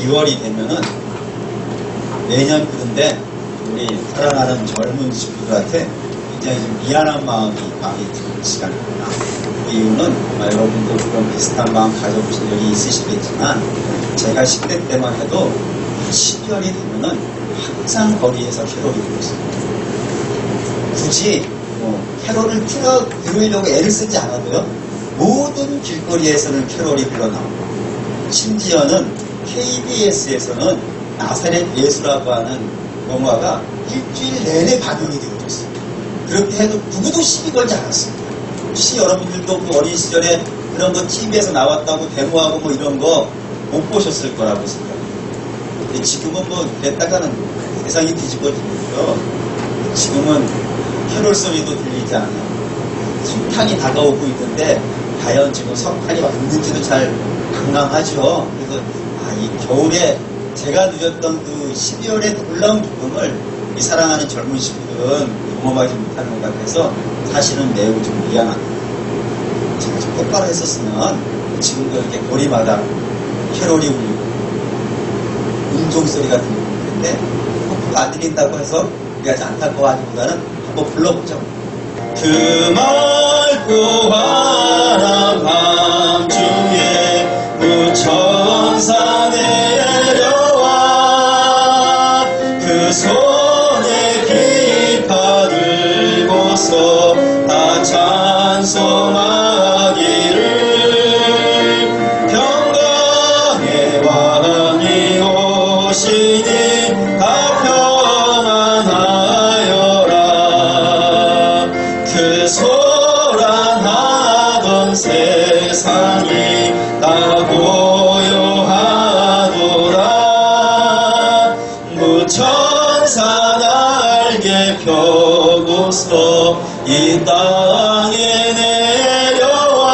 12월이 되면은 매년 그런데 우리 사랑하는 젊은 친구들한테 굉장히 좀 미안한 마음이 많이 드는 시간입니다. 그 이유는 아마 여러분도 그런 비슷한 마음 가져보신 적이 있으시겠지만 제가 10대 때만 해도 12월이 되면은 항상 거리에서 캐롤이 들고 있습니다. 굳이 캐롤을 들으려고 애를 쓰지 않아도요, 모든 길거리에서는 캐롤이 흘러나옵니다. 심지어는 KBS에서는 나사렛 예수라고 하는 영화가 일주일 내내 방영이 되어져 있어요. 그렇게 해도 누구도 시비 걸지 않았습니다. 혹시 여러분들도 그 어린 시절에 그런 거 TV에서 나왔다고 데모하고 뭐 이런 거 못 보셨을 거라고 생각합니다. 근데 지금은 뭐 그랬다가는 세상이 뒤집어지고요. 지금은 캐롤 소리도 들리지 않아요. 석탄이 다가오고 있는데 과연 지금 석탄이 왔는지도 잘 강강하죠. 그래서 이 겨울에 제가 누렸던 그 12월의 놀라운 기쁨을 이 사랑하는 젊은 친구들은 경험하지 못하는 것 같아서 사실은 매우 좀 미안합니다. 제가 좀 똑바로 했었으면 지금도 이렇게 거리마다 캐롤이 울리고 운종소리가 들리고 있는데 그거 안 들린다고 해서 우리가 안타까워하기보다는 한번 불러보죠. 그 맑고 환한 밤중에 무천사 내려와 그 손에 기파 들고서 다 찬송하기를 평강의 왕이 오시니 다 평안하여라. 그 소란하던 세상이 다 고요하도다. 무천사 날개 펴고서 이 땅에 내려와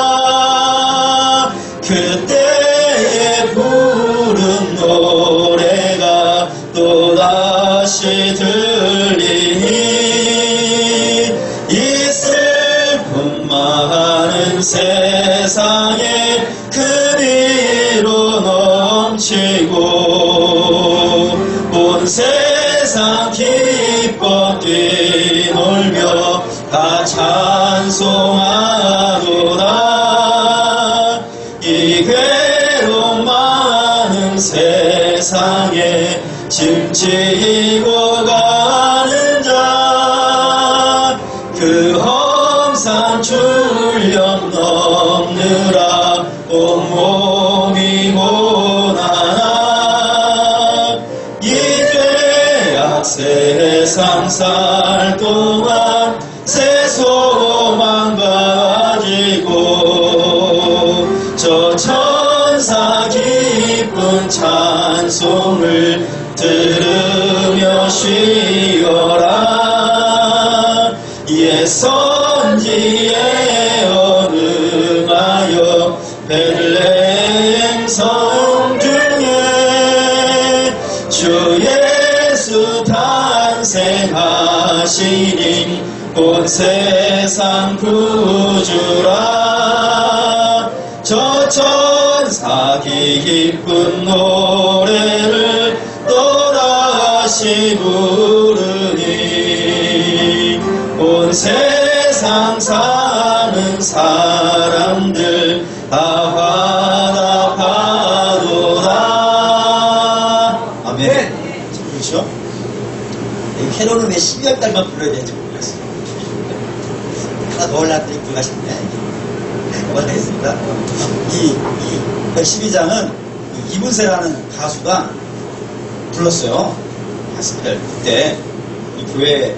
그때에 부른 노래가 또다시 들리니 이 슬픔 많은 세상에 그리로 넘치고 온 세상 기뻐 뛰놀며 다 찬송하도다. 이 괴로움 많은 세상에 짐지고 가는 자 그 험산 출력 넘느라 온몸이 고난아 이 죄악 세상 살 동안 새 소망 가지고 저 천사 기쁜 찬송을 들으며 쉬어라. 옛 선지에 어능하여 베들레헴 성 중에 주 예수 탄생하시니 온 세상 구주라. 저 천사 기쁜 노래를 또다시 부르니 온 세상 사는 사람들 다 화답하도다. 아멘. 그렇죠? 캐롤은 왜 12월달만 불러야 되는지 모르겠어요. 하나 더 올라왔더니 불가시네. 그만하겠습니다. 이 112장은 이문세라는 가수가 불렀어요. 가스펠. 그때 이 교회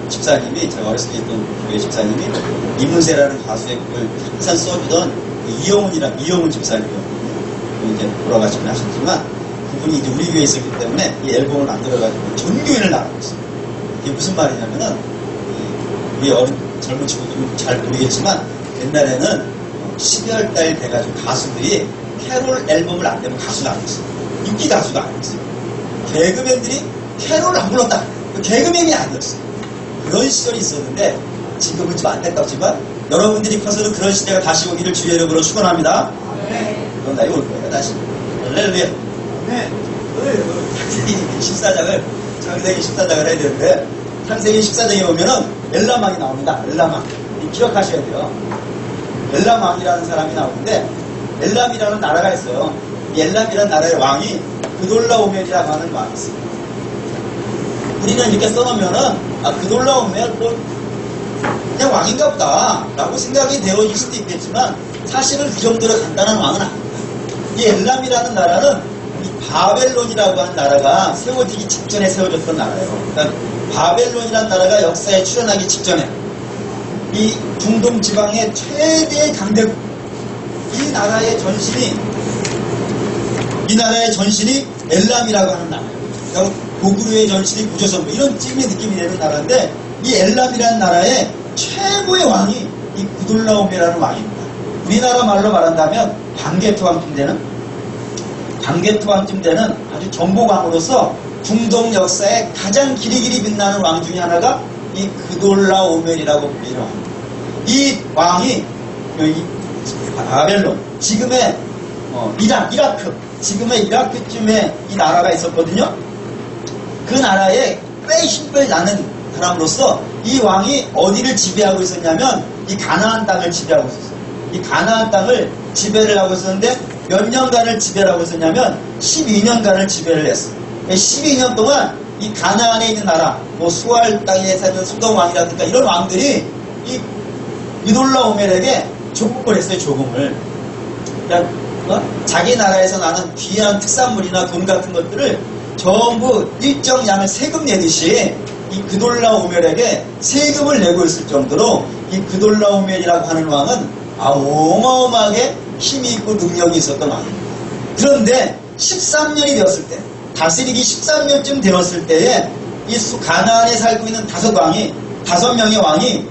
집사님이, 제가 어렸을 때 있던 교회 집사님이 이문세라는 가수의 곡을 항상 써주던 이영훈 집사님이었거든요. 이제 돌아가시긴 하셨지만 그분이 이제 우리 교회에 있었기 때문에 이 앨범을 만들어가지고 전 교회를 나가고 있어요. 이게 무슨 말이냐면은 우리 어린 젊은 친구들은 잘 모르겠지만 옛날에는 12월달 돼가지고 가수들이 캐롤 앨범을 안 내면 가수가 아니었어요. 인기 가수가 아니었어요. 개그맨들이 캐롤을 안 불렀다. 개그맨이 아니었어요. 그런 시절이 있었는데 지금은 좀 안타깝지만 여러분들이 커서는 그런 시대가 다시 오기를 주의 이름으로 축원합니다. 그런 날이 올 거예요. 다시. 할렐루야. 창세기 14장을 해야 되는데, 창세기 14장에 보면은 엘람왕이 나옵니다. 엘람왕. 기억하셔야 돼요. 엘람왕이라는 사람이 나오는데, 엘람이라는 나라가 있어요. 이 엘람이라는 나라의 왕이 그돌라오멜이라고 하는 왕이 있어요. 우리는 이렇게 써놓으면은, 그돌라오멜, 그냥 왕인가 보다 라고 생각이 되어질 수도 있겠지만, 사실은 그 정도로 간단한 왕은 아닙니다. 이 엘람이라는 나라는 이 바벨론이라고 하는 나라가 세워지기 직전에 세워졌던 나라예요. 그러니까 바벨론이라는 나라가 역사에 출현하기 직전에 이 중동 지방의 최대의 강대국, 이 나라의 전신이 엘람이라고 하는 나라예요. 그러니까 고구려의 전신이 구조선, 이런 찜의 느낌이 되는 나라인데, 이 엘람이라는 나라의 최고의 왕이 이 그돌라오멜이라는 왕입니다. 우리나라 말로 말한다면 방개토왕쯤 되는 아주 정복왕으로서 중동 역사에 가장 기리기리 빛나는 왕 중에 하나가 이 그돌라오멜이라고 불리는 왕입니다. 이 왕이 바벨론, 지금의 이라크, 지금의 이라크쯤에 이 나라가 있었거든요. 그 나라에 힘을 나는 사람으로서 이 왕이 어디를 지배하고 있었냐면 이 가나안 땅을 지배하고 있었어요. 이 가나안 땅을 지배를 하고 있었는데, 몇 년간을 지배를 하고 있었냐면 12년간을 지배를 했어요. 12년 동안 이 가나안에 있는 나라, 수알 땅에 사는 소돔 왕이라든가 이런 왕들이 이 그돌라오멜에게 조공을 했어요. 조공을. 그러니까 자기 나라에서 나는 귀한 특산물이나 돈 같은 것들을 전부 일정 양을 세금 내듯이 이 그돌라오멜에게 세금을 내고 있을 정도로 이 그돌라오멜이라고 하는 왕은 어마어마하게 힘이 있고 능력이 있었던 왕입니다. 그런데 13년이 되었을 때, 다스리기 13년쯤 되었을 때에 이 가나안에 살고 있는 다섯 명의 왕이,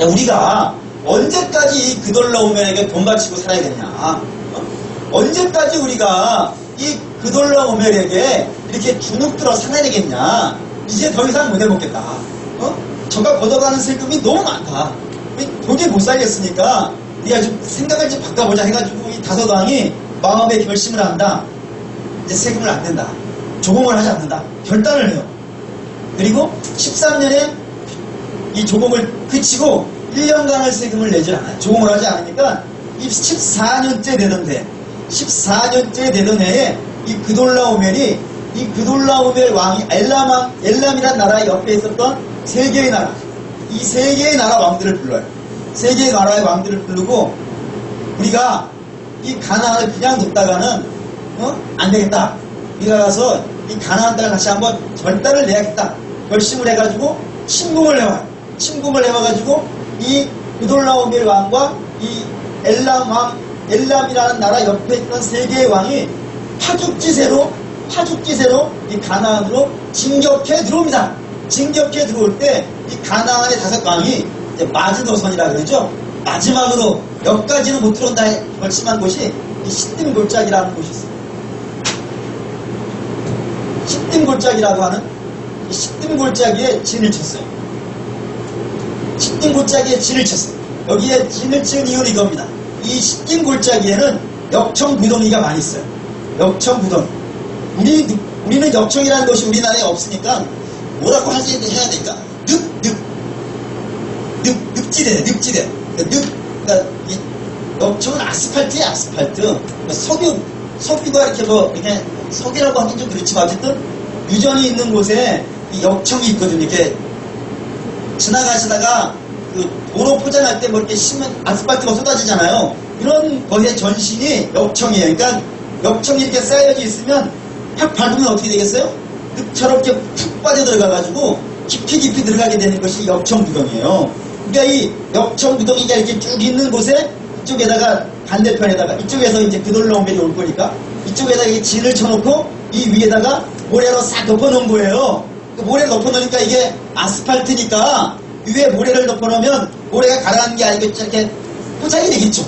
우리가 언제까지 이 그돌라오멜에게 돈 바치고 살아야겠냐, 언제까지 우리가 이 그돌라오멜에게 이렇게 주눅들어 살아야 되겠냐, 이제 더 이상 못 해먹겠다, 저가 걷어가는 세금이 너무 많다, 도저히 못 살겠으니까 우리가 좀 생각을 좀 바꿔보자 해가지고 이 다섯 왕이 마음의 결심을 한다. 이제 세금을 안 낸다, 조공을 하지 않는다, 결단을 해요. 그리고 13년에 이 조공을 그치고 1년간을 세금을 내질 않아요. 조공을 하지 않으니까 이 14년째 되던 해에 이 그돌라오멜이, 이 그돌라오멜 왕이 엘람이란 나라 옆에 있었던 세 개의 나라, 이 세 개의 나라 왕들을 불러요. 세 개의 나라의 왕들을 부르고, 우리가 이 가나안을 그냥 뒀다가는 안 되겠다, 우리가 가서 이 가나안 땅을 다시 한번 결단을 내야겠다 결심을 해가지고 침공을 해와가지고 이 그돌라오멜 왕과 이 엘람이라는 나라 옆에 있던 세 개의 왕이 파죽지세로 이 가나안으로 진격해 들어옵니다. 진격해 들어올 때 이 가나안의 다섯 왕이 이제 마즈노선이라 그러죠. 마지막으로 여기까지는 못 들어온다 결심한 곳이 이 시딤골짜기라는 곳이 있어요. 시딤골짜기라고 하는 이 시딤골짜기에 진을 쳤어요. 시딤골짜기에 진을 쳤어요. 여기에 진을 친 이유는 이겁니다. 이 시딤골짜기에는 역청부동이가 많이 있어요. 역청부동. 우리는 역청이라는 것이 우리나라에 없으니까 뭐라고 해야 될까? 늪지대. 그러니까 이 역청은 아스팔트야, 아스팔트. 그러니까 석유가 이렇게 이렇게 석이라고 하긴 좀 그렇지만 어쨌든 유전이 있는 곳에 이 역청이 있거든요. 이렇게 지나가시다가 그 도로 포장할 때 이렇게 심은 아스팔트가 쏟아지잖아요. 이런 거의 전신이 역청이에요. 그러니까 역청이 이렇게 쌓여져 있으면 팍 밟으면 어떻게 되겠어요? 늪처럼 이렇게 푹 빠져 들어가가지고 깊이 들어가게 되는 것이 역청부동이에요. 그러니까 이 역청부동이가 이렇게 쭉 있는 곳에 이쪽에다가 반대편에다가 이쪽에서 이제 그돌라오멜이 올 거니까 이쪽에다가 이 진을 쳐놓고 이 위에다가 모래로 싹 덮어놓은 거예요. 그 모래를 덮어놓으니까 이게 아스팔트니까 위에 모래를 덮어놓으면 모래가 가라앉는 게 아니고 이렇게 포장이 되겠죠.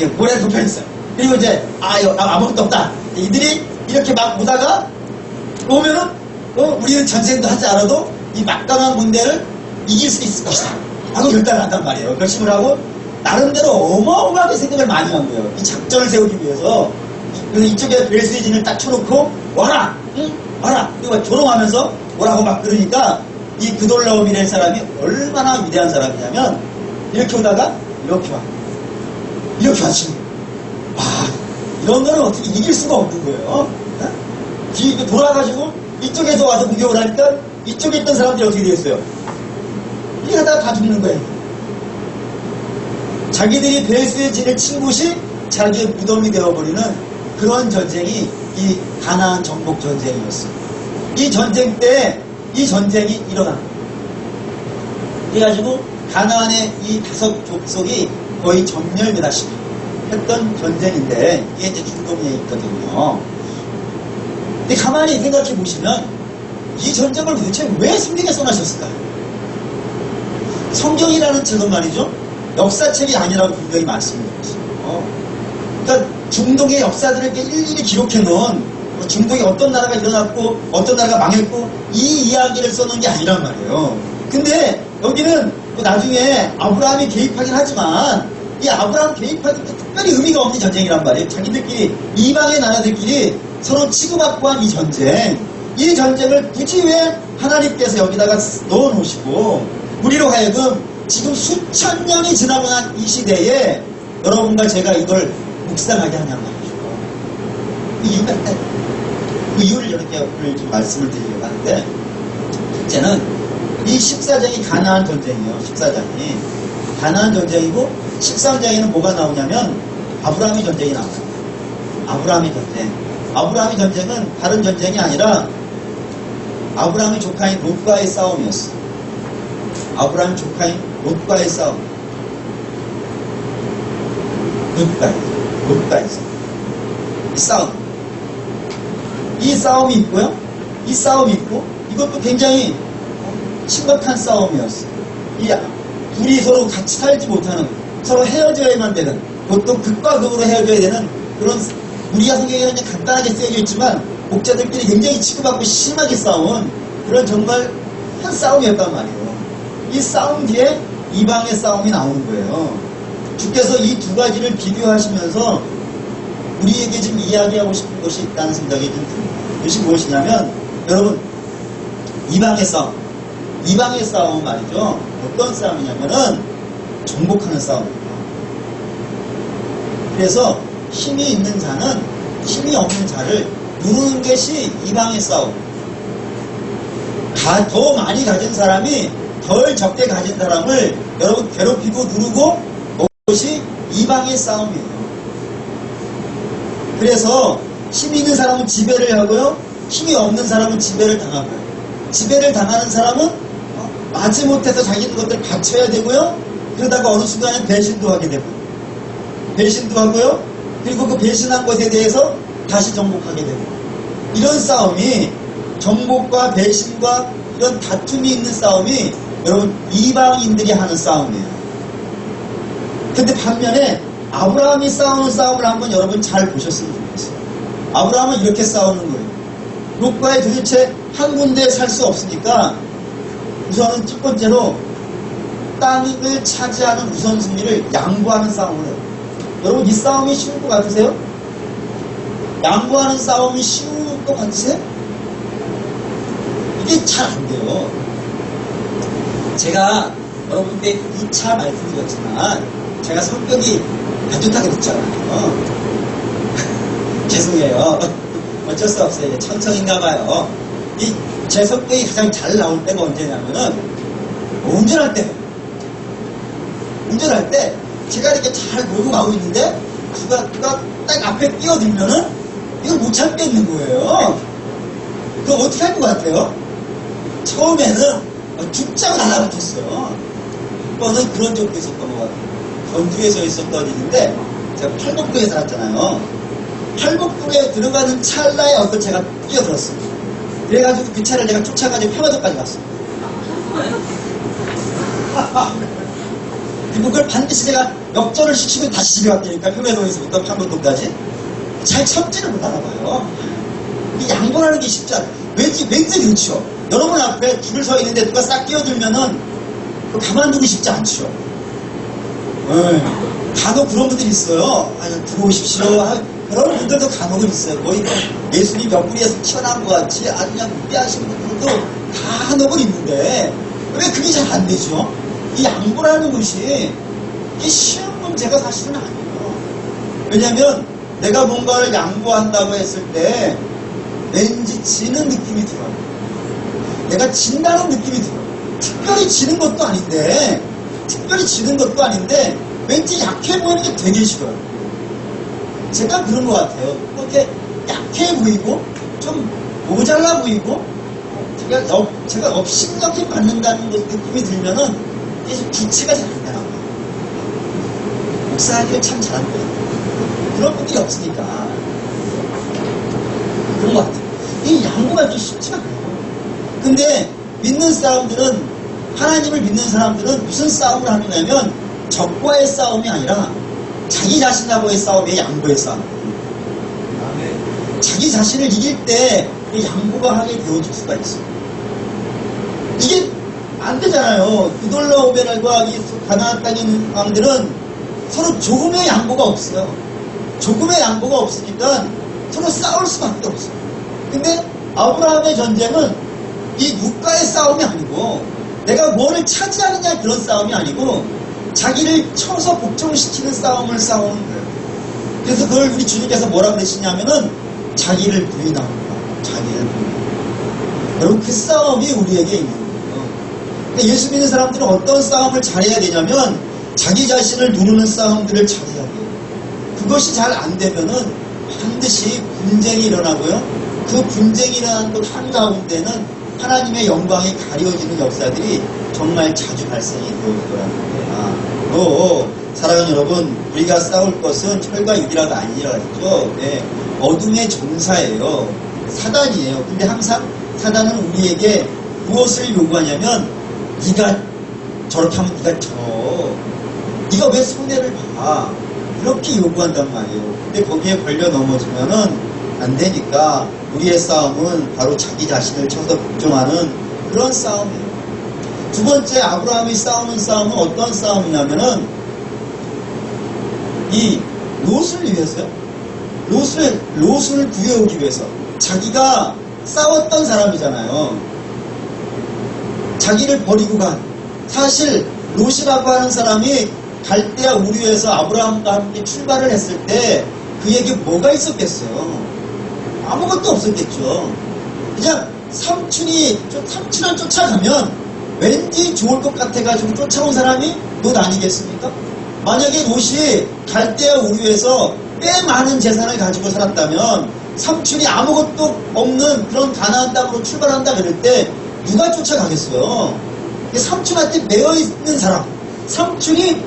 예, 모래를 덮여있어요. 그리고 이제 아무것도 없다. 이들이 이렇게 막 오다가 오면은 우리는 전쟁도 하지 않아도 이 막강한 군대를 이길 수 있을 것이다 하고 결단을 한단 말이에요. 결심을 하고 나름대로 어마어마하게 생각을 많이 한 거예요. 이 작전을 세우기 위해서 그래서 이쪽에 벨스의 진을 딱 쳐놓고 와라! 응? 와라! 그리고 조롱하면서 뭐라고 막 그러니까 이 그돌라움이라는 사람이 얼마나 위대한 사람이냐면 이렇게 오다가 이렇게 와. 이렇게 왔지. 와, 이런 거는 어떻게 이길 수가 없는 거예요. 뒤 돌아가지고 이쪽에서 와서 공격을 하니까 이쪽에 있던 사람들이 어떻게 되겠어요? 이 하다가 다 죽는 거예요. 자기들이 벨스의 진을 친 곳이 자기의 무덤이 되어버리는 그런 전쟁이 이 가나안 정복 전쟁이었어요. 이 전쟁 때 이 전쟁이 일어납니다. 그래가지고 가나안의 이 다섯 족속이 거의 전멸되다시피 했던 전쟁인데 이게 이제 중동에 있거든요. 근데 가만히 생각해 보시면 이 전쟁을 도대체 왜 성경에 써나셨을까요? 성경이라는 책은 말이죠, 역사책이 아니라고 분명히 말씀드렸어요. 그러니까 중동의 역사들을 이렇게 일일이 기록해 놓은, 중동에 어떤 나라가 일어났고 어떤 나라가 망했고 이 이야기를 써놓은 게 아니란 말이에요. 근데 여기는 뭐 나중에 아브라함이 개입하긴 하지만 이 아브라함 개입하기 특별히 의미가 없는 전쟁이란 말이에요. 자기들끼리, 이방의 나라들끼리 서로 치고받고 한 이 전쟁, 이 전쟁을 굳이 왜 하나님께서 여기다가 넣어 놓으시고 우리로 하여금 지금 수천 년이 지나고 난 이 시대에 여러분과 제가 이걸 묵상하게 하냔 말이죠. 그 이유가 있다. 그 이유를 이렇게 오늘 좀 말씀을 드리려고 하는데, 첫째는 이 14장이 가나안 전쟁이에요. 14장이 가나안 전쟁이고 13장에는 뭐가 나오냐면 아브라함의 전쟁이 나옵니다. 아브라함의 전쟁. 아브라함의 전쟁은 다른 전쟁이 아니라 아브라함의 조카인 롯과의 싸움이었어요. 아브라함의 조카인 롯과의 싸움. 롯과에서 이 싸움. 이 싸움이 있고요. 이 싸움이 있고 이것도 굉장히 심각한 싸움이었어요. 이 둘이 서로 같이 살지 못하는, 서로 헤어져야만 되는, 보통 극과 극으로 헤어져야 되는 그런, 우리가 성경에는 그냥 간단하게 쓰여져 있지만 목자들끼리 굉장히 치고받고 심하게 싸운 그런 정말 한 싸움이었단 말이에요. 이 싸움 뒤에 이방의 싸움이 나오는 거예요. 주께서 이 두 가지를 비교하시면서 우리에게 지금 이야기하고 싶은 것이 있다는 생각이 좀 듭니다. 그것이 무엇이냐면, 여러분, 이방의 싸움 말이죠. 어떤 싸움이냐면은 정복하는 싸움입니다. 그래서 힘이 있는 자는 힘이 없는 자를 누르는 것이 이방의 싸움. 더 많이 가진 사람이 덜 적게 가진 사람을 여러분 괴롭히고 누르고 그것이 이방의 싸움이에요. 그래서 힘이 있는 사람은 지배를 하고요, 힘이 없는 사람은 지배를 당하고요. 지배를 당하는 사람은 마지못해서 자기 것들을 바쳐야 되고요, 그러다가 어느 순간에 배신도 하게 되고요. 배신도 하고요, 그리고 그 배신한 것에 대해서 다시 정복하게 되고, 이런 싸움이, 정복과 배신과 이런 다툼이 있는 싸움이 여러분 이방인들이 하는 싸움이에요. 근데 반면에 아브라함이 싸우는 싸움을 한번 여러분 잘 보셨으면 좋겠어요. 아브라함은 이렇게 싸우는 거예요. 롯과에 도대체 한 군데에 살 수 없으니까 우선은 첫 번째로 땅을 차지하는 우선순위를 양보하는 싸움을 해요. 여러분 이 싸움이 쉬울 것 같으세요? 양보하는 싸움이 쉬울 것 같으세요? 이게 잘 안 돼요. 제가 여러분께 2차 말씀드렸지만 제가 성격이 반듯하게 됐잖아요. 죄송해요. 어쩔 수 없어요. 천성인가 봐요. 제 성격이 가장 잘 나올 때가 언제냐면은 운전할 때. 운전할 때 제가 이렇게 잘 몰고 가고 있는데 누가 딱 앞에 끼어들면은 이걸 못 참겠는 거예요. 그거 어떻게 할 것 같아요? 처음에는 죽자고 달라붙었어요. 한 번은 그런 적도 있었던 것 같아요. 전주에서 있었던 일인데 제가 팔복도에 살았잖아요. 팔복도에 들어가는 찰나에 어떤 제가 뛰어들었어요. 그래가지고 그 차를 내가 쫓아가지고 평화도까지 갔어요. 그리고 그걸 반드시 제가 역전을 시키고 다시 집에 왔다니까, 평화도에서부터 평화도까지. 잘 참지를 못하나 봐요. 이 양보하는 게 쉽지 않아요. 왠지 그렇죠. 여러분 앞에 줄을 서 있는데 누가 싹 끼어들면은 가만두기 쉽지 않죠. 간혹 그런 분들이 있어요. 들어오십시오. 그런 분들도 간혹은 있어요. 거의 예수님 옆구리에서 튀어나온 것 같이 아주 그냥 무대하시는 분들도 다 간혹은 있는데 왜 그게 잘 안 되죠? 이 양보라는 것이 이게 쉬운 문제가 사실은 아니에요. 왜냐하면 내가 뭔가를 양보한다고 했을 때 왠지 지는 느낌이 들어요. 내가 진다는 느낌이 들어요. 특별히 지는 것도 아닌데 왠지 약해 보이는 게 되게 싫어요. 제가 그런 것 같아요. 이렇게 약해 보이고 좀 모자라 보이고 제가 업신여기 받는다는 느낌이 들면은 이게 좀 주체가 잘 안 되나 봐요. 목사하기를 참 잘한 것 같아요. 그런 분들이 없으니까 그런 것 같아요. 이 양보가 좀 쉽지가 않아요. 근데 믿는 사람들은, 하나님을 믿는 사람들은 무슨 싸움을 하느냐면 적과의 싸움이 아니라 자기 자신하고의 싸움이 양보의 싸움이에요. 자기 자신을 이길 때 양보가 하게 되어질 수가 있어요. 이게 안 되잖아요. 그돌라오메랄과 이 가나안 땅에 있는 왕들은 서로 조금의 양보가 없어요. 조금의 양보가 없으니까 서로 싸울 수밖에 없어요. 근데 아브라함의 전쟁은 이 국가의 싸움이 아니고 내가 뭐를 차지하느냐 그런 싸움이 아니고 자기를 쳐서 복종시키는 싸움을 싸우는 거예요. 그래서 그걸 우리 주님께서 뭐라 그러시냐면은 자기를 부인하는 거야. 자기를 부인하는. 여러분 그 싸움이 우리에게 있는 거예요. 그러니까 예수 믿는 사람들은 어떤 싸움을 잘해야 되냐면 자기 자신을 누르는 싸움들을 잘해야 돼요. 그것이 잘 안 되면은 반드시 분쟁이 일어나고요. 그 분쟁이 일어나는 것 한가운데는 하나님의 영광이 가려지는 역사들이 정말 자주 발생이 되어오더라는 거예요. 또 사랑하는 여러분, 우리가 싸울 것은 혈과 육이라도 아니라 했죠. 네. 어둠의 종사예요. 사단이에요. 근데 항상 사단은 우리에게 무엇을 요구하냐면 네가 저렇게 하면 네가 네가 왜 손해를 봐? 이렇게 요구한단 말이에요. 근데 거기에 걸려 넘어지면은 안 되니까 우리의 싸움은 바로 자기 자신을 쳐서 복종하는 그런 싸움이에요. 두 번째, 아브라함이 싸우는 싸움은 어떤 싸움이냐면은 이 롯을 위해서요. 롯을 구해오기 위해서. 자기가 싸웠던 사람이잖아요. 자기를 버리고 간. 사실 롯이라고 하는 사람이 갈대아 우르에서 아브라함과 함께 출발을 했을 때 그에게 뭐가 있었겠어요? 아무것도 없었겠죠. 그냥 삼촌을 쫓아가면 왠지 좋을 것 같아가지고 쫓아온 사람이 롯 아니겠습니까? 만약에 롯이 갈대아 우르에서 꽤 많은 재산을 가지고 살았다면 삼촌이 아무것도 없는 그런 가나안 땅으로 출발한다 그럴 때 누가 쫓아가겠어요? 삼촌한테 매여있는 사람, 삼촌이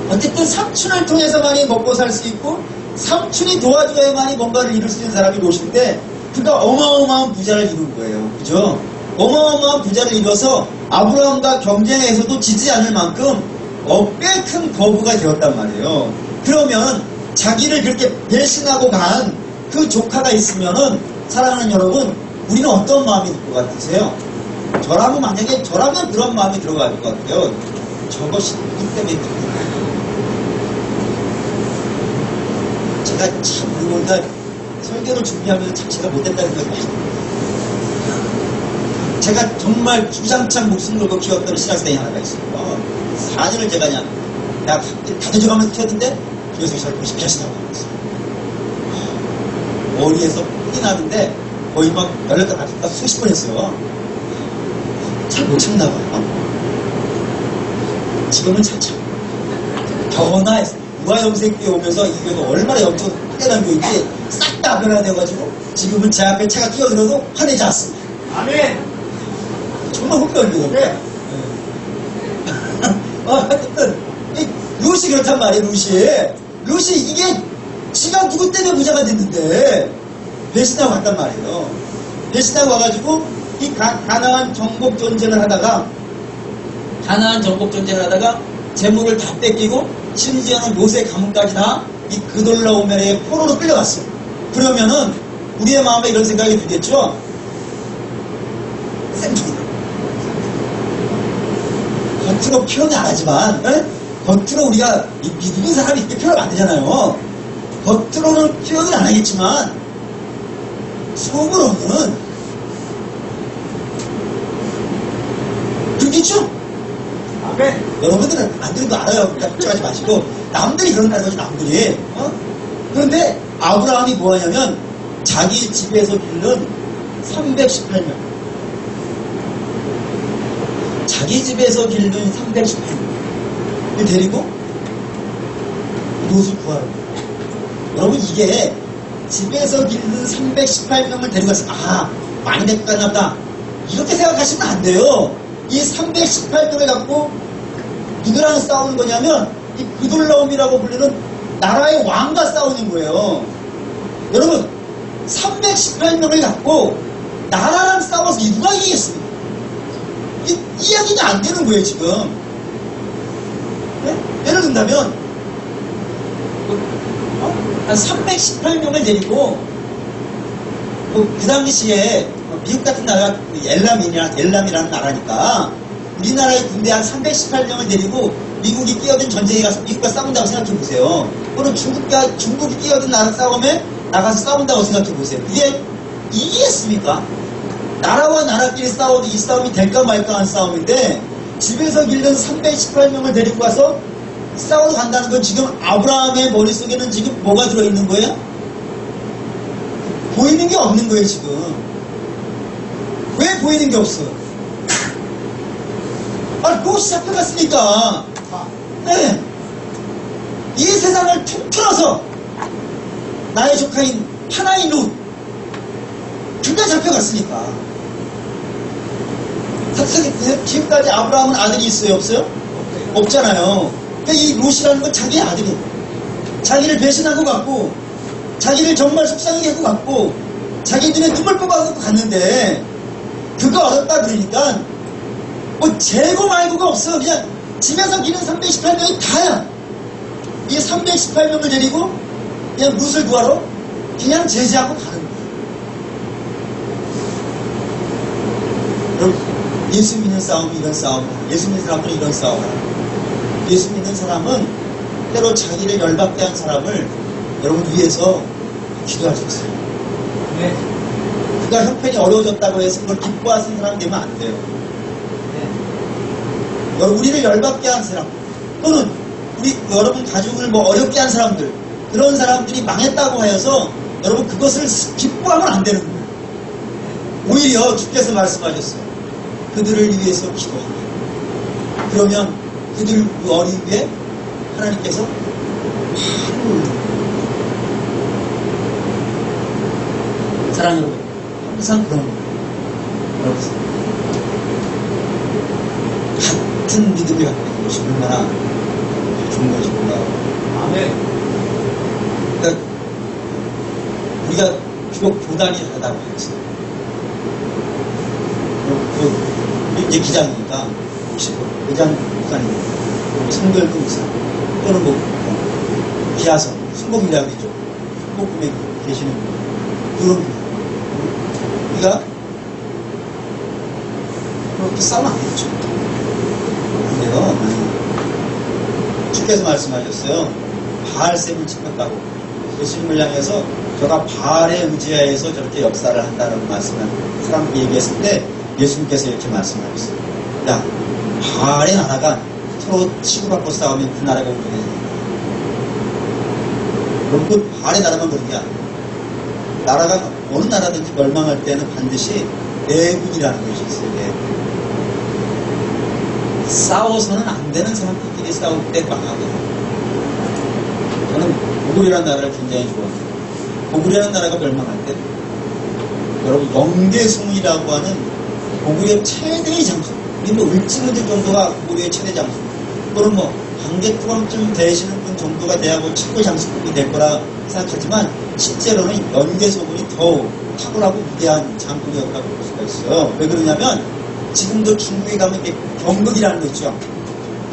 어쨌든 삼촌을 통해서만이 먹고 살 수 있고 삼촌이 도와줘야만이 뭔가를 이룰 수 있는 사람이 롯인데 그가 어마어마한 부자를 이룬 거예요. 그죠? 어마어마한 부자를 이뤄서 아브라함과 경쟁에서도 지지 않을 만큼 꽤 큰 거부가 되었단 말이에요. 그러면 자기를 그렇게 배신하고 간 그 조카가 있으면은 사랑하는 여러분, 우리는 어떤 마음이 들 것 같으세요? 저라면 그런 마음이 들어갈 것 같아요. 저것이 누구 때문에 제가 참 그러니까 설교를 준비하면서 참 제가 못했다는 생각이 들어요. 제가 정말 주장창 목숨 걸고 키웠던 신학생이 하나가 있어요. 4년을 제가 그냥 다져져가면서 키웠는데 그래서 저를 보시 피하시다고 하셨어요. 머리에서 뿔이 나는데 거의 막 열렸다 닫혔다 수십 번 했어요. 잘 못 참나 봐요. 지금은 잘 참. 변화했어요. 유아염색교회 오면서 이 교회가 얼마나 영적으로 크게난 교회인지 싹 다 변화되어가지고 지금은 제 앞에 차가 끼어들어도 화내지 않습니다. 아멘. 정말 흡혈교회인데 하여튼 롯이 그렇단 말이에요. 롯이 이게 지가 누구 때문에 부자가 됐는데 배신하고 갔단 말이에요. 배신하고 와가지고 이 가나안 정복 전쟁을 하다가 재물을 다 뺏기고 심지어는 롯의 가문까지 다 이 그돌라오멜의 포로로 끌려갔어요. 그러면은 우리의 마음에 이런 생각이 들겠죠? 생각이다. 겉으로 표현이 안 하지만 겉으로 우리가 믿는 사람이 이렇게 표현 안 되잖아요. 겉으로는 표현을 안 하겠지만 속으로는 그렇겠죠? 네. 여러분들은 안 그런 거 알아요. 그러니까 걱정하지 마시고 남들이 그런다는 거지 남들이. 그런데 아브라함이 뭐 하냐면 자기 집에서 기르는 318명, 자기 집에서 기르는 318명 데리고 롯을 구하러. 여러분 이게 집에서 기르는 318명을 데리고 가서 많이 데리고 갔나 보다 이렇게 생각하시면 안 돼요. 이 318명을 갖고 누구랑 싸우는 거냐면 이 그돌라움이라고 불리는 나라의 왕과 싸우는 거예요. 여러분 318명을 갖고 나라랑 싸워서 누가 이기겠습니까? 이야기가 안 되는 거예요 지금. 네? 예를 든다면 한 318명을 데리고 그 당시에 미국 같은 나라가 엘람이라는 나라니까 우리나라의 군대 한 318명을 데리고 미국이 끼어든 전쟁에 가서 미국과 싸운다고 생각해 보세요. 또는 중국이 끼어든 나라 싸움에 나가서 싸운다고 생각해 보세요. 이게 이기겠습니까? 나라와 나라끼리 싸워도 이 싸움이 될까 말까 한 싸움인데 집에서 기르는 318명을 데리고 가서 싸우러 간다는 건 지금 아브라함의 머릿속에는 지금 뭐가 들어있는 거예요? 보이는 게 없는 거예요 지금. 왜 보이는 게 없어? 꽃이 잡혀갔으니까. 네. 이 세상을 툭 틀어서 나의 조카인 하나인 롯 둘 다 잡혀갔으니까. 지금까지 아브라함은 아들이 있어요 없어요? 없잖아요. 그러니까 이 롯이라는 건 자기의 아들이에요. 자기를 배신하고 갔고 자기를 정말 속상하게 하고 갔고 자기 눈에 눈물 뽑아갖고 갔는데 그거 어렵다 그러니까 뭐 재고 말고가 없어. 그냥 집에서 기는 318명이 다야. 이 318명을 데리고 그냥 롯을 구하러 그냥 제지하고 가는 거야. 여러분 예수 믿는 싸움이 이런 싸움이야. 예수 믿는 사람은 이런 싸움이야. 예수 믿는 사람은 때로 자기를 열받게 한 사람을 여러분 위해서 기도할 수 있어요. 네. 그가 형편이 어려워졌다고 해서 그걸 기뻐하는 사람 되면 안 돼요. 네. 우리를 열받게 한 사람 또는 여러분 가족을 뭐 어렵게 한 사람들 그런 사람들이 망했다고 하여서 여러분 그것을 기뻐하면 안 되는 거예요. 오히려 주께서 말씀하셨어요. 그들을 위해서 기도하라. 그러면 그들 그 어린 위에 하나님께서 사랑하는 여러분 항상 그런 거예요. 여러분 같은 믿음을 갖고 있는 것이 얼마나 좋은 것이 몰라요. 아멘. 그러니까 우리가 비록 교단이 다르다고 했어요. 이제 기장이니까 혹시 의장 목사님, 성결금 목사 또는 기아성, 순복이라고 그러죠. 순복금에 계시는 그런 분. 우리가 그렇게 싸우면 안 되죠. 근데요, 주께서 말씀하셨어요. 바알셈을 집혔다고. 예수님을 향해서 저가 바알에 의지하여서 저렇게 역사를 한다는 말씀을 사람들이 얘기했을 때 예수님께서 이렇게 말씀하셨어요. 야, 바알의 나라가 서로 치고받고 싸우면 그 나라가 운영해야 된다. 여러분, 그 바알의 나라만 그런 게 아니에요. 나라가 어느 나라든지 멸망할 때는 반드시 내국이라는 것이 있어요. 내국. 싸워서는 안 되는 사람들끼리 싸울 때 망하거든요. 저는 고구려라는 나라를 굉장히 좋아해요. 고구려라는 나라가 멸망할 때 여러분 영계수문이라고 하는 고구려 최대의 장소, 우리 뭐 을지문들 정도가 고구려의 최대 장소, 또는 뭐 강개투왕쯤 되시는 분 정도가 돼야고 최고의 장수급이 될 거라 생각하지만 실제로는 연개소문이 더 탁월하고 위대한 장군이었다고 볼 수가 있어요. 왜 그러냐면 지금도 중국에 가면 이렇게 경극이라는 거 있죠.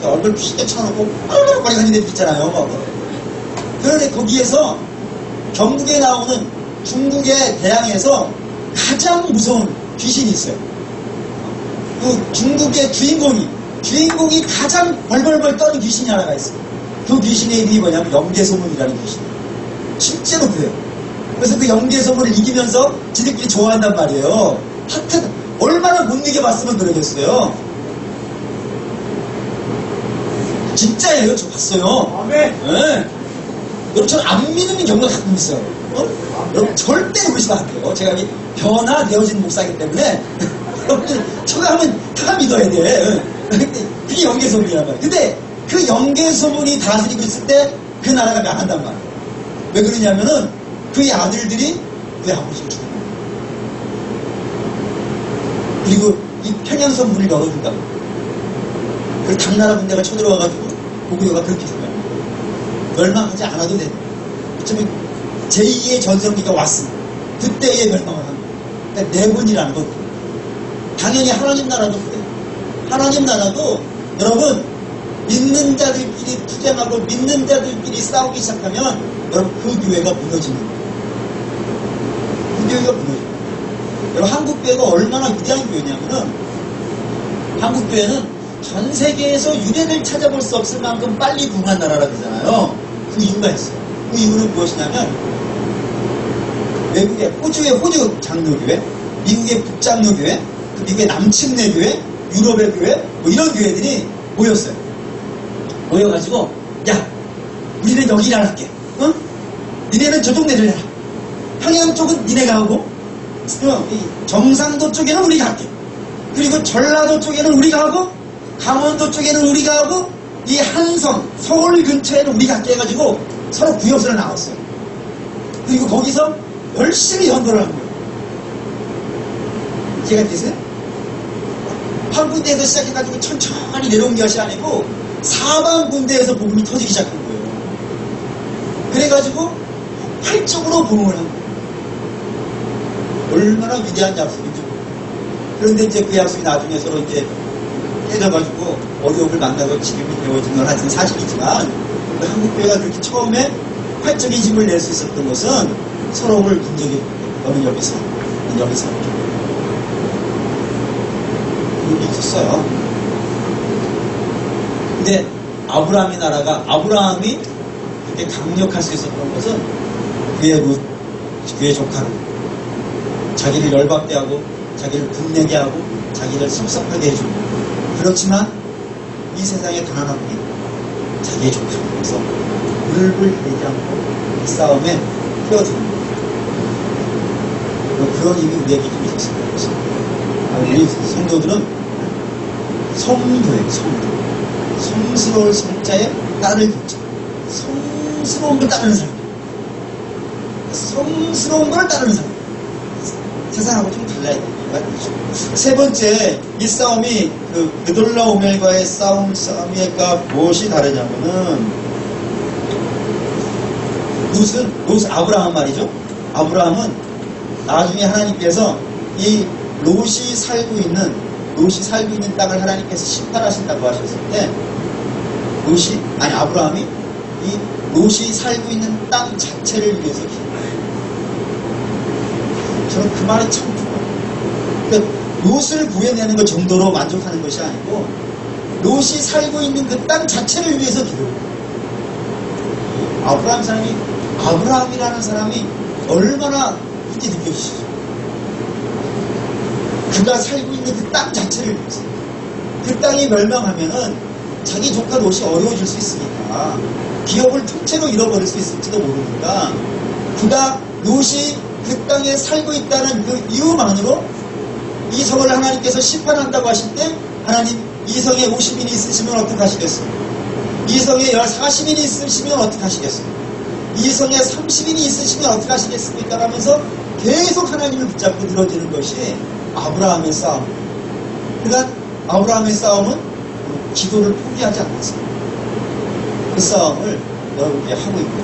얼굴 피게 쳐놓고 빨리 가는 데도 있잖아요. 그런데 거기에서 경북에 나오는 중국의 대항에서 가장 무서운 귀신이 있어요. 그 중국의 주인공이 가장 벌벌벌 떠는 귀신이 하나가 있어요. 그 귀신의 이름이 뭐냐면 영계소문이라는 귀신이에요. 실제로 그래요. 그래서 그 영계성을 이기면서 지들끼리 좋아한단 말이에요. 하여튼 얼마나 못 이겨봤으면 그러겠어요. 진짜예요. 저 봤어요. 아멘. 네. 여러분 저는 안 믿는 경우가 가끔 있어요. 여러분 절대 그러시면 안 돼요. 제가 이 변화되어진 목사이기 때문에 여러분들 저거 하면 다 믿어야 돼. 그게 영계소문이란 말이에요. 근데 그 영계소문이 다스리고 있을 때 그 나라가 망한단 말이에요. 왜 그러냐면은 그의 아들들이 그의 아버지를 죽인 거예요. 그리고 이 평양선 문을 열어준다고. 그 당나라 군대가 쳐들어와가지고 고구려가 그렇게 죽어요. 멸망하지 않아도 돼. 어쩌면 제2의 전성기가 왔습니다. 그때에 멸망을 합니다. 그러니까 네 번이라는 건 당연히 하나님 나라도 그래요. 하나님 나라도 여러분 믿는 자들끼리 투쟁하고 믿는 자들끼리 싸우기 시작하면 여러분 그 교회가 무너지는 거예요. 그 교회가 무너져요. 여러분 한국 교회가 얼마나 위대한 교회냐면은 한국 교회는 전 세계에서 유래를 찾아볼 수 없을 만큼 빨리 부흥한 나라라 그러잖아요. 그 이유가 있어요. 그 이유는 무엇이냐면 외국의 호주의 호주 장로교회, 미국의 북장로교회, 미국의 남침내교회, 유럽의 교회 뭐 이런 교회들이 모였어요. 모여가지고 야 우리는 여기 일할게. 응? 니네는 저쪽 내려라. 평양 쪽은 니네가 하고 이 경상도 쪽에는 우리가 할게. 그리고 전라도 쪽에는 우리가 하고 강원도 쪽에는 우리가 하고 이 한성, 서울 근처에는 우리가 할게 해가지고 서로 구역선을 나눴어요. 그리고 거기서 열심히 연도를 한 거예요. 이해가 되세요? 한 군데에서 시작해가지고 천천히 내려온 것이 아니고 사방 군데에서 복음이 터지기 시작한 거예요. 그래가지고 활적으로 복음을 한 거예요. 얼마나 위대한 약속인지. 그런데 이제 그 약속이 나중에 서로 이제 깨져가지고 어려움을 만나고 지금이 되어진 건 하여튼 사실이지만 한국교회가 그렇게 처음에 활적인 힘을 낼 수 있었던 것은 서로를 본 적이 너는 여기서 너는 여기서 그런 게 있었어요. 근데 아브라함의 나라가 아브라함이 그렇게 강력할 수 있었던 것은 그의 조카를 자기를 열받게 하고 자기를 분내게 하고 자기를 섭섭하게 해주고 그렇지만 이 세상에 단 하나뿐인 자기의 조카를 위해서 물불 내지 않고 이 싸움에 뛰어드는 거예요. 그런 힘이 우리에게 힘이 있었습니다. 우리 성도들은 성도예요. 성도. 성스러울 성자에 딸을 듣자. 성스러운 걸 따르는 사람. 성스러운 걸 따르는 사람. 세상하고 좀 달라야 됩니다. 세 번째, 이 싸움이 그 그돌라오멜과의 싸움이가 무엇이 다르냐면은 롯은 아브라함 말이죠. 아브라함은 나중에 하나님께서 이 롯이 살고 있는 땅을 하나님께서 심판하신다고 하셨을 때 아브라함이 이 롯이 살고 있는 땅 자체를 위해서 기도해요. 저는 그 말이 참 좋아요. 그러니까 롯을 구해내는 것 정도로 만족하는 것이 아니고 롯이 살고 있는 그 땅 자체를 위해서 기도해요. 아브라함이라는 사람이 얼마나 이게 느껴지시죠? 그가 살고 있는 그 땅 자체를 위해서. 그 땅이 멸망하면은 자기 조카 롯이 어려워질 수 있으니까 기업을 통째로 잃어버릴 수 있을지도 모르니까 그가 롯이 그 땅에 살고 있다는 그 이유만으로 이 성을 하나님께서 심판한다고 하실 때 하나님 이 성에 50인이 있으시면 어떻게 하시겠어요? 이 성에 40인이 있으시면 어떻게 하시겠어요? 이 성에 30인이 있으시면 어떻게 하시겠습니까? 라면서 계속 하나님을 붙잡고 늘어지는 것이 아브라함의 싸움. 그러니까 아브라함의 싸움은 기도를 포기하지 않았습니다. 그 싸움을 여러분께 하고 있고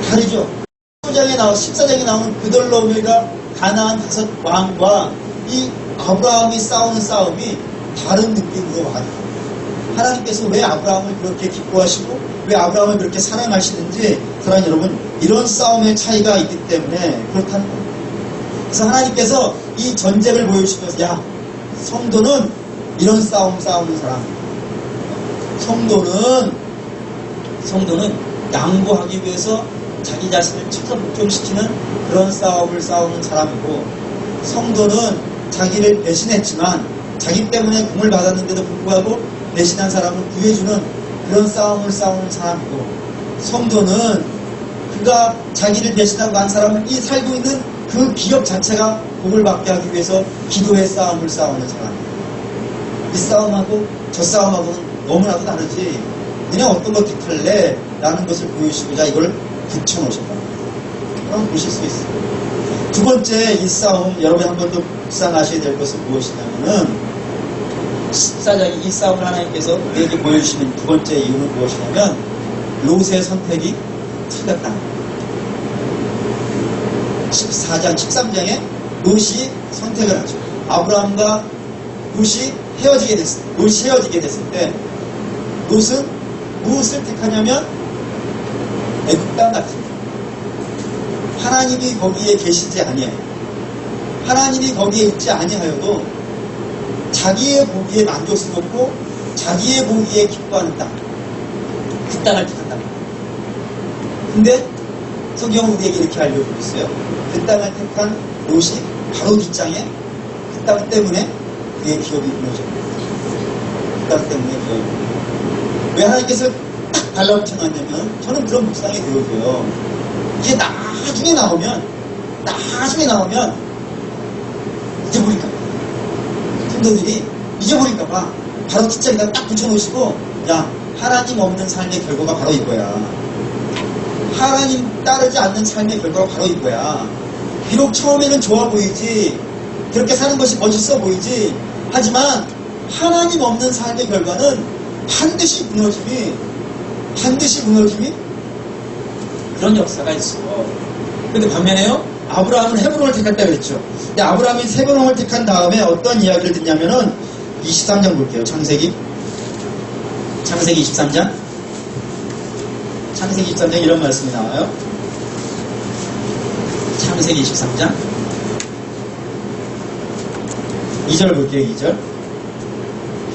다르죠. 14장에 나오는 그돌라오멜과 가나안 5 왕과 이 아브라함이 싸우는 싸움이 다른 느낌으로 와요. 하나님께서 왜 아브라함을 그렇게 기뻐하시고 왜 아브라함을 그렇게 사랑하시는지 사랑하는 여러분 이런 싸움의 차이가 있기 때문에 그렇다는 겁니다. 그래서 하나님께서 이 전쟁을 보여주시면서 야 성도는 이런 싸움 싸우는 사람 성도는 양보하기 위해서 자기 자신을 쳐서 복종시키는 그런 싸움을 싸우는 사람이고, 성도는 자기를 배신했지만 자기 때문에 공을 받았는데도 불구하고 배신한 사람을 구해주는 그런 싸움을 싸우는 사람이고, 성도는 그가 자기를 배신하고 간 사람을 이 살고 있는 그 기업 자체가 복을 받게 하기 위해서 기도의 싸움을 싸우는 사람이에요. 이 싸움하고 저 싸움하고는 너무나도 다르지. 그냥 어떤 거 택할래? 라는 것을 보여주시고자 이걸 붙여놓으셨다. 그럼 보실 수 있어요. 두 번째 이 싸움, 여러분이 한 번 더 묵상하셔야 될 것은 무엇이냐면은, 14장 이 싸움을 하나님께서 우리에게 보여주시는 두 번째 이유는 무엇이냐면, 롯의 선택이 틀렸다. 14장, 13장에 롯이 선택을 하죠. 아브라함과 롯이 헤어지게 됐을 때, 롯은 무엇을 택하냐면 애굽 땅 같은, 하나님이 거기에 계시지 아니하여, 하나님이 거기에 있지 아니하여도 자기의 보기에 만족스럽고 자기의 보기에 기뻐하는 땅, 그 땅을 택한다. 근데 성경은 우리에게 이렇게 알려주고 있어요. 그 땅을 택한 롯이 바로 뒷장에 그 땅 때문에 그의 기업이 무너집니다. 그 땅 때문에 기업이. 왜 하나님께서 딱 달라붙여놨냐면, 저는 그런 묵상이 되어져요. 이게 나중에 나오면 잊어버릴까 봐. 성도들이 잊어버릴까 봐 바로 뒷장에다 딱 붙여놓으시고, 야, 하나님 없는 삶의 결과가 바로 이거야. 하나님 따르지 않는 삶의 결과가 바로 이거야. 비록 처음에는 좋아 보이지, 그렇게 사는 것이 멋있어 보이지, 하지만 하나님 없는 삶의 결과는 반드시 무너짐이 그런 역사가 있어. 근데 반면에요, 아브라함은 헤브론을 택했다고 그랬죠. 근데 아브라함이 헤브론을 택한 다음에 어떤 이야기를 듣냐면은 23장 볼게요. 창세기 23장. 창세기 23장 이런 말씀이 나와요. 창세기 23장 2절 볼게요. 2절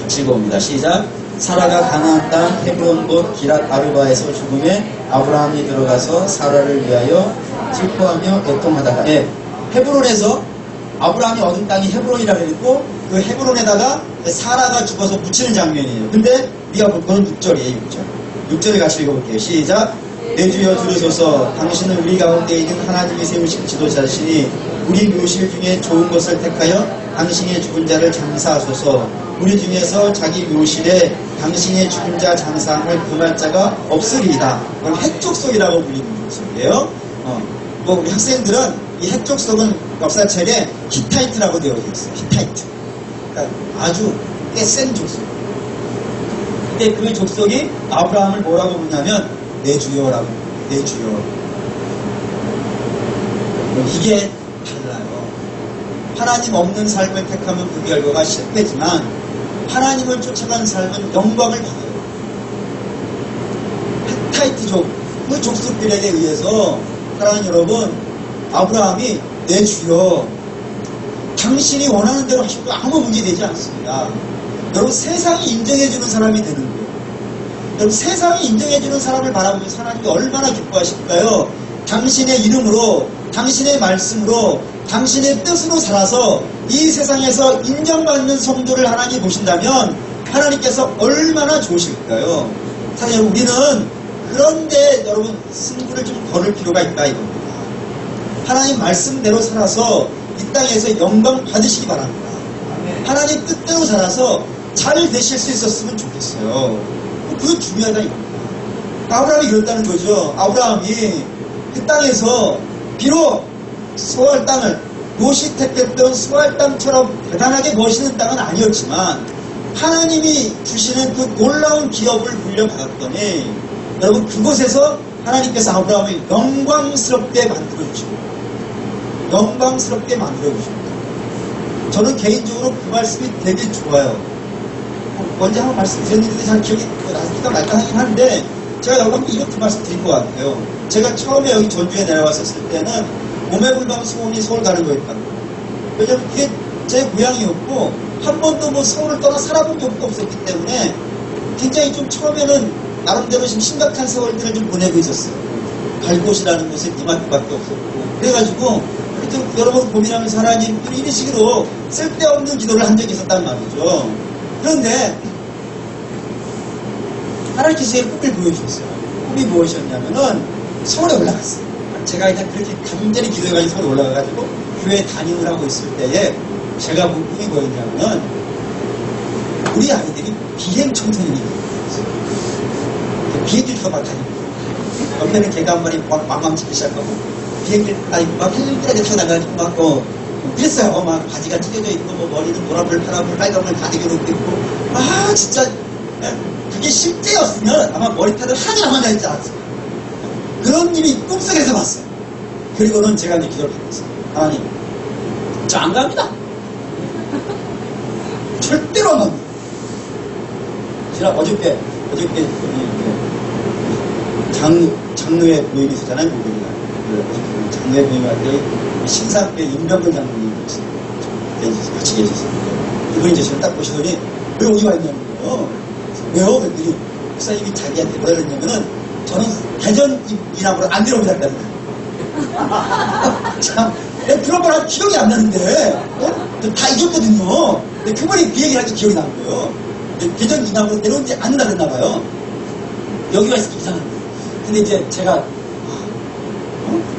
같이 읽어봅니다. 시작. 사라가 가나안 땅 헤브론 곧 기랏 아르바에서 죽음에 아브라함이 들어가서 사라를 위하여 슬퍼하며 애통하다가, 헤브론에서 아브라함이 얻은 땅이 헤브론이라고 했고, 그 헤브론에다가 사라가 죽어서 묻히는 장면이에요. 근데 우리가 볼 거는 6절이에요. 6절을 같이 읽어볼게요. 시작. 내 주여 들으소서. 당신은 우리 가운데 있는 하나님이 세우신 지도자시니 우리 묘실 중에 좋은 것을 택하여 당신의 죽은 자를 장사하소서. 우리 중에서 자기 묘실에 당신의 죽은 자 장사할 금할 자가 없으리이다. 그건 핵족속이라고 불리는 것인데요. 우리 학생들은 이 핵족속은 역사책에 히타이트라고 되어져 있어요. 히타이트. 그러니까 아주 꽤 센 족속. 근데 그 족속이 아브라함을 뭐라고 부르냐면 내 주여라고. 내 주여. 이게 달라요. 하나님 없는 삶을 택하면 그 결과가 실패지만, 하나님을 쫓아가는 삶은 영광을 받아요. 히타이트족, 그 족속들에게 의해서 사랑하는 여러분, 아브라함이 내 주여, 당신이 원하는 대로 하셔도 아무 문제되지 않습니다. 여러분, 세상이 인정해주는 사람이 되는 거예요. 여러분, 세상이 인정해주는 사람을 바라보면서 하나님이 얼마나 기뻐하실까요? 당신의 이름으로, 당신의 말씀으로, 당신의 뜻으로 살아서 이 세상에서 인정받는 성도를 하나님이 보신다면 하나님께서 얼마나 좋으실까요? 사실 우리는 그런데 여러분 승부를 좀 걸을 필요가 있다 이겁니다. 하나님 말씀대로 살아서 이 땅에서 영광 받으시기 바랍니다. 하나님 뜻대로 살아서 잘 되실 수 있었으면 좋겠어요. 그게 중요하다 이겁니다. 아브라함이 그랬다는 거죠. 아브라함이 그 땅에서 비록 소알 땅을, 롯이 택했던 소알 땅처럼 대단하게 멋있는 땅은 아니었지만 하나님이 주시는 그 놀라운 기업을 물려받았더니, 여러분 그곳에서 하나님께서 아브라함을 영광스럽게 만들어주십니다. 영광스럽게 만들어주십니다. 저는 개인적으로 그 말씀이 되게 좋아요. 언제 한번 말씀드렸는데 잘 기억이 나기가 말까하긴 한데, 제가 여기 한번 이렇게 말씀드린 것 같아요. 제가 처음에 여기 전주에 내려왔었을 때는 오매불망 소원이 서울 가는 거였다고. 왜냐면 그게 제 고향이었고 한 번도 뭐 서울을 떠나 살아본 적도 없었기 때문에 굉장히 좀 처음에는 나름대로 좀 심각한 세월들을 좀 보내고 있었어요. 갈 곳이라는 곳에 이만큼밖에 없었고, 그래가지고 여러분 고민하면서 하나님 이런 식으로 쓸데없는 기도를 한 적이 있었단 말이죠. 그런데 하나님께서 제 꿈을 보여주셨어요. 꿈이 무엇이었냐면은 서울에 올라갔어요. 제가 그냥 그렇게 간절히 기도해가지고 서울에 올라가가지고 교회 담임을 하고 있을 때에 제가 본 꿈이 뭐였냐면은 우리 아이들이 비행 청소년이 됐어요. 비행기를 타고 막 다니고 옆에는 개가 한 마리 왕왕 치기 시작하고 비행기를 막 힐힐하게 타고 나가지고 막 그랬어요. 막 바지가 찢어져 있고 뭐 머리는 노란불 파란불 빨간불 가득으로 있고 진짜 그게 실제였으면 아마 머리카락을 하나 안 있지 않았어요. 그런 일이 꿈속에서 봤어요. 그리고는 제가 이제 기도를 받았어요. 하나님, 저 안 갑니다. 절대로 안 갑니다. 제가 어저께 장로회 모임이 있었잖아요. 장로회 모임 할 때 신사교회 임병근 장로님이 같이 계셨어요. 이분이 이제 저를 딱 보시더니 왜 여기 와 있냐는 거예요. 왜요? 그랬더니 목사님이 자기한테 뭐라 그랬냐면은 저는 대전 이남으로 안 내려오게 했다는 거예요. 참, 내가 그런 말 기억이 안 나는데 다 잊었거든요. 근데 그분이 그 얘기를 하니까 기억이 나는 거예요. 대전 이남으로 내려오지 않는다 그랬나 봐요. 여기 와 있으면 이상한데. 근데 이제 제가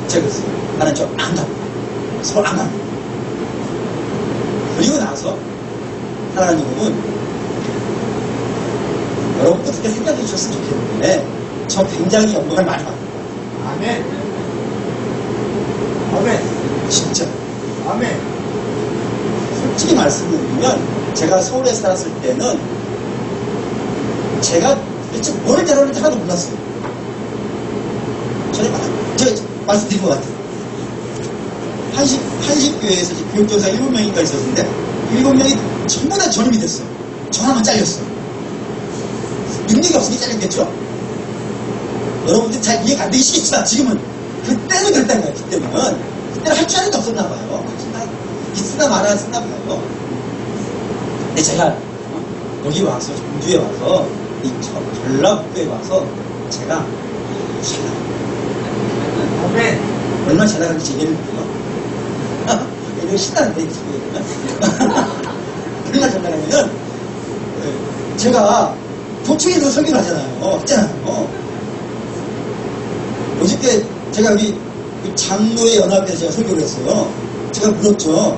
제가 그랬어요. 나는 저 안 가. 서울 안 가. 그리고 나서 하나님은 여러분도 그렇게 생각해 주셨으면 좋겠는데 저 굉장히 영광을 많이 받아요. 아멘. 아멘. 진짜. 아멘. 솔직히 말씀드리면 제가 서울에 살았을 때는 제가 대체 뭘 잘하는지 하나도 몰랐어요. 제가 말씀드린 것 같아요. 한식교회에서 교육전사 7명인가 있었는데 7명이 전부 다 전임이 됐어요. 저 하나만 잘렸어요. 능력이 없으니 잘렸겠죠? 여러분들 잘 이해가 안 되시겠지만 지금은 그때는 그랬다는 거예요. 그때는 할 줄 아는 게 없었나 봐요. 있으나 말았었나 봐요. 근데 제가 여기 와서 전주에 와서 이 전라북도에 와서 제가 아멘. 얼마나 잘 나가는지 얘기를 해요. 이거 신나는데 지금 얼마나 잘 나가냐면 제가 도청에서 설교를 하잖아요. 했잖아요. 어저께 제가 여기 장로회 연합회에서 제가 설교를 했어요. 제가 물었죠.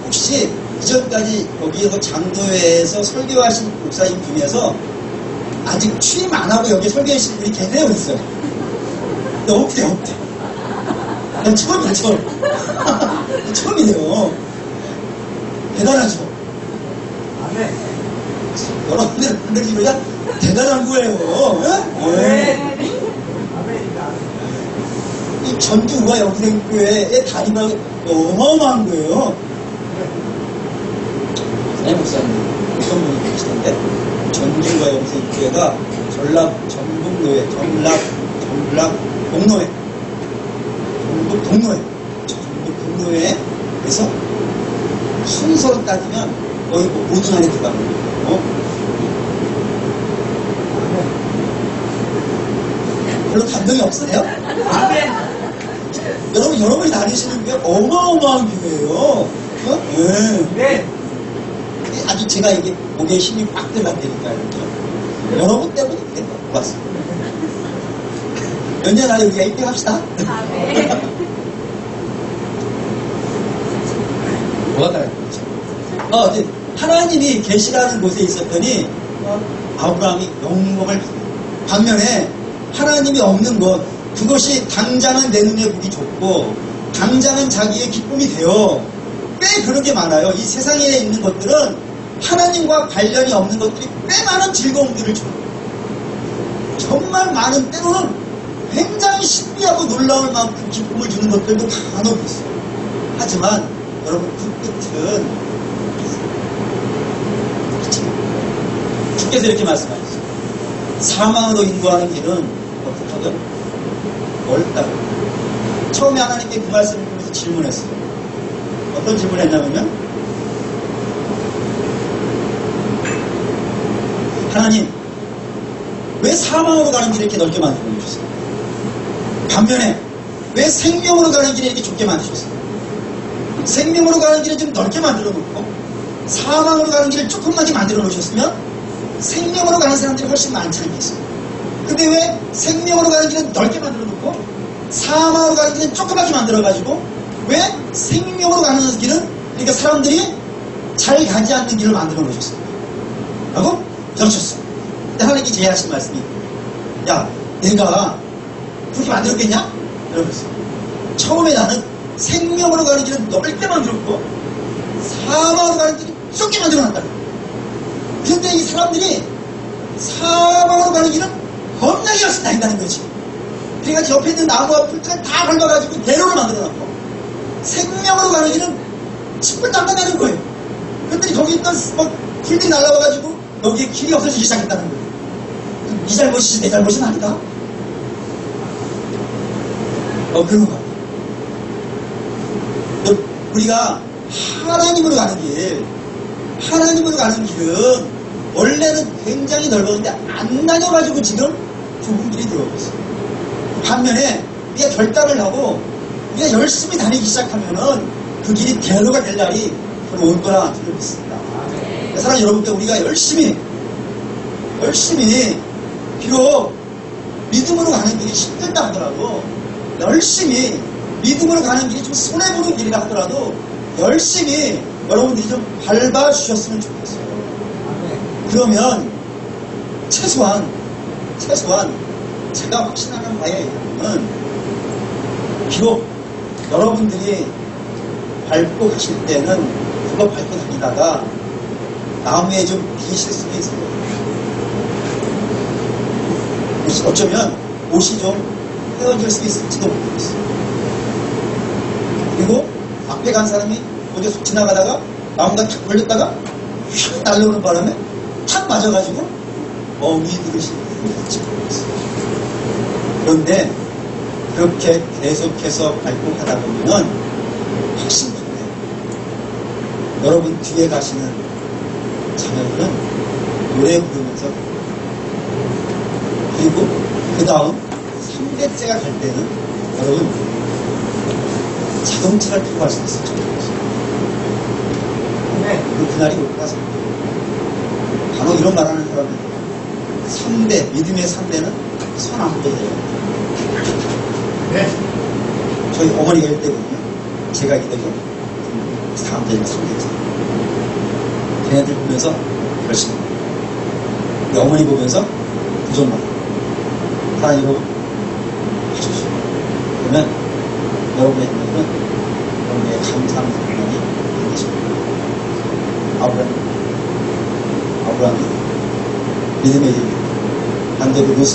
혹시 이전까지 여기에서 장로회에서 설교하신 목사님 중에서 아직 취임 안 하고 여기 설교하신 분이 계세요? 그랬어요. 근데 없대. 난 처음이야, 처음. 처음이에요. 대단하죠? 아멘. 여러분들 분들이 대단한 거예요. 아멘. 아멘이다. 이 전주우화 영생교회의 다리가 어마어마한 거예요. 네, 목사님. 어떤 분이 계시던데? 전주우화 영생교회가 전북 동로회, 전북 동로회에서 순서로 따지면 거의 5등 안에 들어가는 거예요. 별로 감동이 없으세요? 아멘. 여러분이 다니시는 게 어마어마한 교회예요. 네. 네. 아주 제가 이게 목에 힘이 빡 들어간다니까요. 여러분 때문에 그게 고맙습니다. 몇 년 안에 우리가 1등 합시다. 뭐가 다른 거죠? 하나님이 계시라는 곳에 있었더니 아브라함이 영광을 받아요. 반면에 하나님이 없는 것, 그것이 당장은 내 눈에 보기 좋고 당장은 자기의 기쁨이 돼요. 꽤 그런 게 많아요. 이 세상에 있는 것들은 하나님과 관련이 없는 것들이 꽤 많은 즐거움들을 줘요. 정말 많은 때로는 굉장히 신비하고 놀라울 만큼 기쁨을 주는 것들도 간혹 있어요. 하지만 여러분 그 끝은 주께서 이렇게 말씀하셨어요. 사망으로 인도하는 길은 어떻거든? 멀다고. 처음에 하나님께 그 말씀을 보면서 질문했어요. 어떤 질문을 했냐면요. 하나님, 왜 사망으로 가는 길을 이렇게 넓게 만들어 주셨어요? 반면에 왜 생명으로 가는 길에 이렇게 좁게 만드셨어요? 생명으로 가는 길을 좀 넓게 만들어 놓고 사망으로 가는 길을 조금만게 만들어 놓으셨으면 생명으로 가는 사람들이 훨씬 많지 않겠어요? 근데 왜 생명으로 가는 길은 넓게 만들어 놓고 사망으로 가는 길은 조그맣게 만들어 가지고 왜 생명으로 가는 길은 그러니까 사람들이 잘 가지 않는 길을 만들어 놓으셨어요? 라고 여쭈셨어요. 근데 하나님께 제안하신 말씀이 야 내가 그렇게 만들었겠냐? 이러면서 처음에 나는 생명으로 가는 길은 넓게 만들었고 사망으로 가는 길은 좁게 만들어놨다. 그런데 이 사람들이 사망으로 가는 길은 겁나게 열심히 다닌다는 거지. 그러니까 옆에 있는 나무와 풀들을 다 밟아가지고 대로를 만들어놨고 생명으로 가는 길은 10분도 안 가는 거예요. 그런데 거기 있던 풀들이 날라와가지고 여기에 길이 없어지기 시작했다는 거예요. 네 잘못이지 내 잘못은 아니다. 그런 거. 우리가 하나님으로 가는 길은 원래는 굉장히 넓었는데 안 다녀가지고 지금 좁은 길이 들어오고 있어요. 반면에 우리가 결단을 하고 우리가 열심히 다니기 시작하면은 그 길이 대로가 될 날이 올 거라 저는 믿습니다. 사랑 여러분께 우리가 열심히 비록 믿음으로 가는 길이 힘들다 하더라도 열심히 믿음으로 가는 길이 좀 손해보는 길이라 하더라도 열심히 여러분들이 좀 밟아주셨으면 좋겠어요. 그러면 최소한 제가 확신하는 바에 의하면 비록 여러분들이 밟고 가실 때는 그거 밟고 다니다가 나무에 좀 비실 수도 있어요. 어쩌면 옷이 좀 헤어질 수 있을지도 모르겠어요. 그리고 앞에 간 사람이 어디 속 지나가다가 나무가 탁 걸렸다가 휙 날려오는 바람에 탁 맞아가지고 위들으시 될지 모르겠어요. 그런데 그렇게 계속해서 밟고 가다 보면 확신되네. 여러분 뒤에 가시는 자녀들은 노래 부르면서 그리고 그 다음 3대째가 갈 때는 여러분 자동차를 타고 갈 수 있을 정도였어요. 그날이 올 거라 생각해요. 간혹 이런 말하는 사람은 3대, 믿음의 3대는 손 안 뻗어요. 네. 저희 어머니가 이때거든요. 제가 이때죠. 3대가 3대째. 걔네들 보면서 열심히. 우리 어머니 보면서 부정만. 하나님으로 해주시고. 그러면 여러분의 힘들은 여러분의 감사하는 생각이 되십니다. 아브라함이 믿음의 길, 반대로 롯은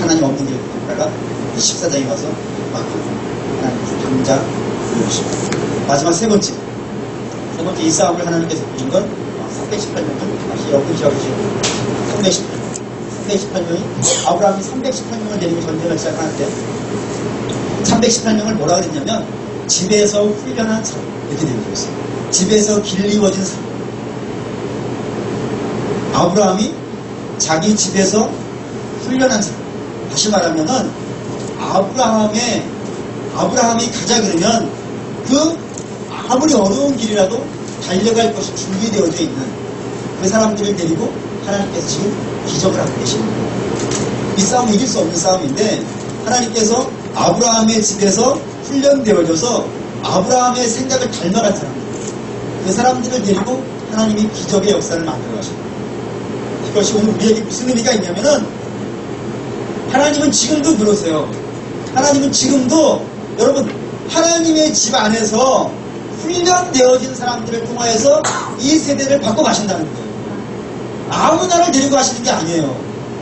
하나님 없는 길을 갔다가 14장에 와서 하나님 당장 보여주십니다. 마지막 세 번째 이 싸움을 하나님께서 보신 건 318명을 다시 여러분 기억하시고 318명이 아브라함이 318명을 데리고 전쟁을 시작하는데 318명을 뭐라 그랬냐면 집에서 훈련한 사람 이렇게 되어 있어요. 집에서 길리워진 사람. 아브라함이 자기 집에서 훈련한 사람. 다시 말하면은 아브라함이 가자 그러면 그 아무리 어려운 길이라도 달려갈 것이 준비되어져 있는 그 사람들을 데리고 하나님께서 지금 기적을 하고 계십니다. 이 싸움은 이길 수 없는 싸움인데 하나님께서 아브라함의 집에서 훈련되어져서 아브라함의 생각을 닮아간 사람들, 그 사람들을 데리고 하나님이 기적의 역사를 만들어 가십니다. 이것이 오늘 우리에게 무슨 의미가 있냐면은 하나님은 지금도 그러세요. 하나님은 지금도 여러분 하나님의 집 안에서 훈련되어진 사람들을 통하여서 이 세대를 바꿔 가신다는 거예요. 아무나를 데리고 가시는 게 아니에요.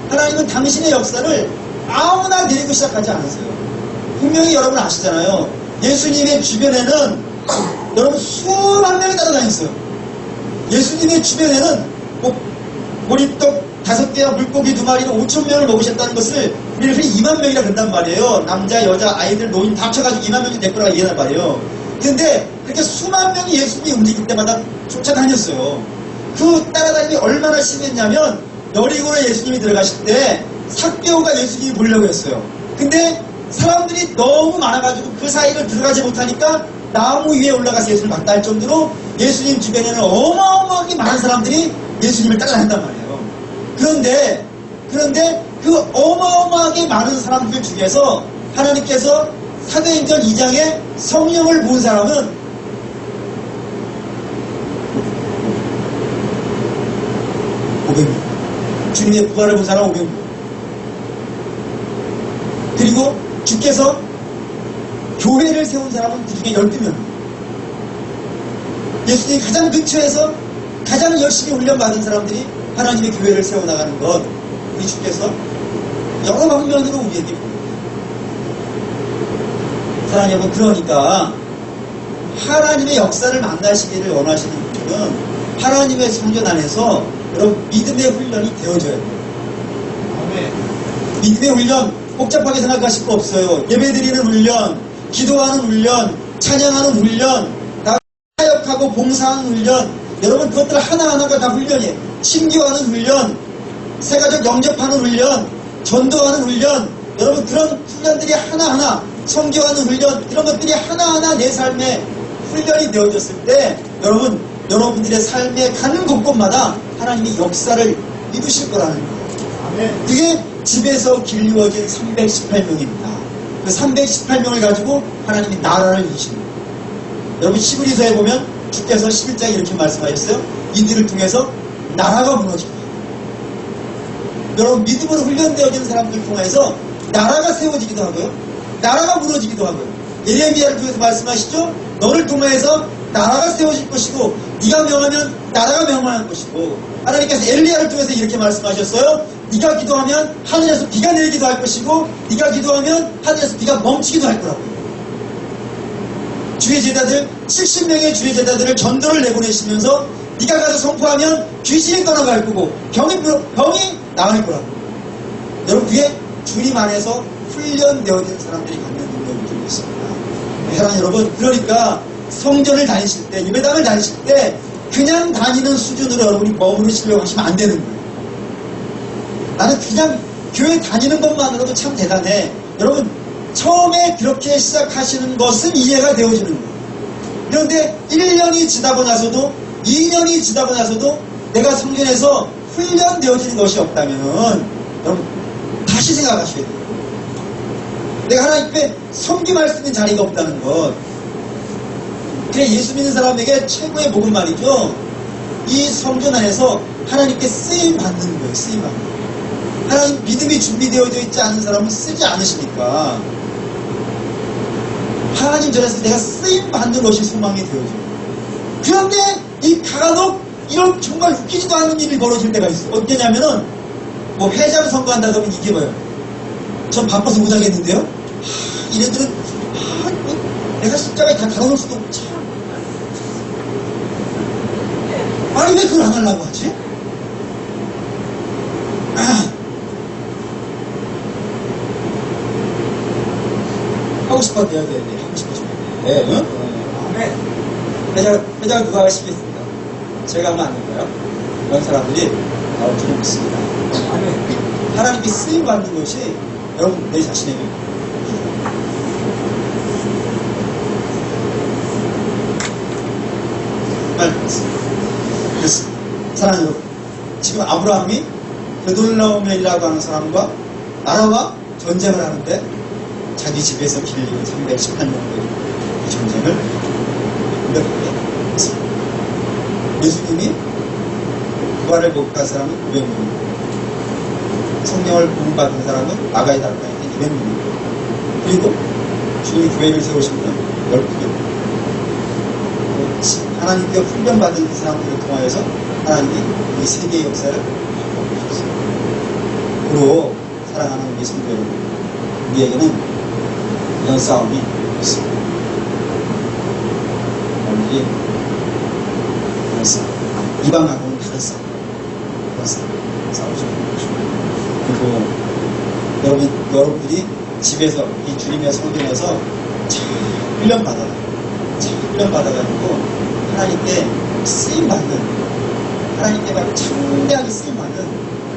하나님은 당신의 역사를 아무나 데리고 시작하지 않았어요. 분명히 여러분 아시잖아요. 예수님의 주변에는 여러분 수만 명이 따라다녔어요. 예수님의 주변에는 보리떡 5개와 물고기 2마리로 5,000명을 먹으셨다는 것을 우리는 흔히 2만 명이라 그런단 말이에요. 남자, 여자, 아이들, 노인 다 합쳐가지고 2만 명이 될 거라고 얘기하는 말이에요. 근데 그렇게 수만 명이 예수님이 움직일 때마다 쫓아다녔어요. 그 따라다니기 얼마나 심했냐면 여리고에 예수님이 들어가실 때 삭개오가 예수님이 보려고 했어요. 근데 사람들이 너무 많아가지고 그 사이를 들어가지 못하니까 나무 위에 올라가서 예수를 봤다 할 정도로 예수님 주변에는 어마어마하게 많은 사람들이 예수님을 따라다닌단 말이에요. 그런데 그 어마어마하게 많은 사람들 중에서 하나님께서 사도행전 2장에 성령을 본 사람은 500명. 주님의 부활을 본 사람 500명. 그리고 주께서 교회를 세운 사람은 그 중에 12명. 예수님이 가장 근처에서 가장 열심히 훈련받은 사람들이 하나님의 교회를 세워나가는 것, 우리 주께서 여러 방면으로 우리에게 보여줍니다. 사랑하는 여러분, 그러니까 하나님의 역사를 만나시기를 원하시는 분들은 하나님의 성전 안에서 여러분 믿음의 훈련이 되어져야 돼요. 아멘. 믿음의 훈련 복잡하게 생각하실 거 없어요. 예배드리는 훈련, 기도하는 훈련, 찬양하는 훈련, 사역하고 봉사하는 훈련, 여러분 그것들 하나하나가 다 훈련이에요. 신교하는 훈련, 새가족 영접하는 훈련, 전도하는 훈련, 여러분 그런 훈련들이 하나하나, 성교하는 훈련, 이런 것들이 하나하나 내 삶에 훈련이 되어졌을 때 여러분들의 삶에 가는 곳곳마다 하나님이 역사를 이루실 거라는 거예요. 아멘. 그게 집에서 길이워진 318명입니다. 그 318명을 가지고 하나님이 나라를 이루십니다. 여러분 히브리서에 보면 주께서 11장에 이렇게 말씀하셨어요. 이들을 통해서 나라가 무너집니다. 여러분 믿음으로 훈련되어진 사람들 통해서 나라가 세워지기도 하고요. 나라가 무너지기도 하고요. 예레미야를 통해서 말씀하시죠. 너를 통해서 나라가 세워질 것이고 네가 명하면 나라가 명망할 것이고, 하나님께서 엘리야를 통해서 이렇게 말씀하셨어요. 네가 기도하면 하늘에서 비가 내리기도 할 것이고 네가 기도하면 하늘에서 비가 멈추기도 할 거라고요. 주의 제자들 70명의 주의 제자들을 전도를 내보내시면서 네가 가서 선포하면 귀신이 떠나갈 거고 병이 나을 거라고. 여러분 그게 주님 안에서 훈련되어진 사람들이 갖는 능력을 주고 있습니다. 사랑하는 여러분, 그러니까 성전을 다니실 때, 예배당을 다니실 때 그냥 다니는 수준으로 여러분이 머무르시려고 하시면 안 되는 거예요. 나는 그냥 교회 다니는 것만으로도 참 대단해. 여러분 처음에 그렇게 시작하시는 것은 이해가 되어지는 거예요. 그런데 1년이 지나고 나서도 2년이 지나고 나서도 내가 성전에서 훈련되어지는 것이 없다면 여러분 다시 생각하셔야 돼요. 내가 하나님께 섬김할 수 있는 자리가 없다는 것. 그래 예수 믿는 사람에게 최고의 복은 말이죠. 이 성전 안에서 하나님께 쓰임 받는 거예요. 쓰임 받는 거예요. 하나님 믿음이 준비되어져 있지 않은 사람은 쓰지 않으시니까 하나님 전에서 내가 쓰임 받는 것이 소망이 되어져요. 그런데 이 간혹 이런 정말 웃기지도 않은 일이 벌어질 때가 있어요. 어떠냐면은 뭐 회장 선거한다 그러면 이게 뭐예요? 전 바빠서 못하겠는데요? 이래들은 뭐 내가 십자가에 다 달아놓을 수도 없고 참. 아니 왜 그걸 안 하려고 하지? 하고 싶어도 돼야 되는데 하고 싶어지면 돼. 응? 아멘. 회장을 누가 하시겠습니까? 제가 하면 안 될까요? 이런 사람들이 나올 줄은 믿습니다. 아멘. 하나님께 쓰임 받는 것이 여러분 내 자신에게 됐습니다. 사랑하는 여러분, 지금 아브라함이 베돌라오멜이라고 하는 사람과 나라와 전쟁을 하는데 자기 집에서 길리고 318명들이 이 전쟁을 공격하게 했습니다. 예수님이 부활을 못 간 사람은 900명, 성령을 공부받은 사람은 마가의 달가에 200명, 그리고 주님이 교회를 세우신 분은 12명. 하나님께 훈련받은 그 사람들을 통하여서 하나님이 이 세계의 역사를 바꿔주셨습니다. 그리고 사랑하는 우리 성도 여러분, 우리에게는 이런 싸움이 있습니다. 우리 이런 싸움, 이방하고는 다른 싸움, 그런 싸우죠. 그리고 여러분들이 집에서 이 주님의 성전에서 잘 훈련받아가지고 하나님께 쓰임받는, 하나님께 막 창대하게 쓰임받는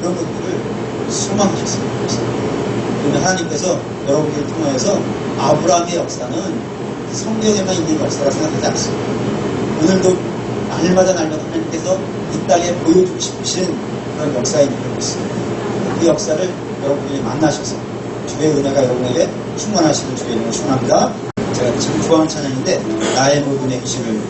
그런 것들을 소망하셨으면 좋겠습니다. 그러면 하나님께서 여러분들을 통하여서 아브라함의 역사는 성경에만 있는 역사라 생각하지 않습니다. 오늘도 날마다 하나님께서 이 땅에 보여주고 싶으신 그런 역사인 줄 믿습니다. 그 역사를 여러분들이 만나셔서 주의 은혜가 여러분에게 충만하시는 주의 이름으로 축원합니다. 제가 지금 좋아하는 찬양인데 나의 모든 행실을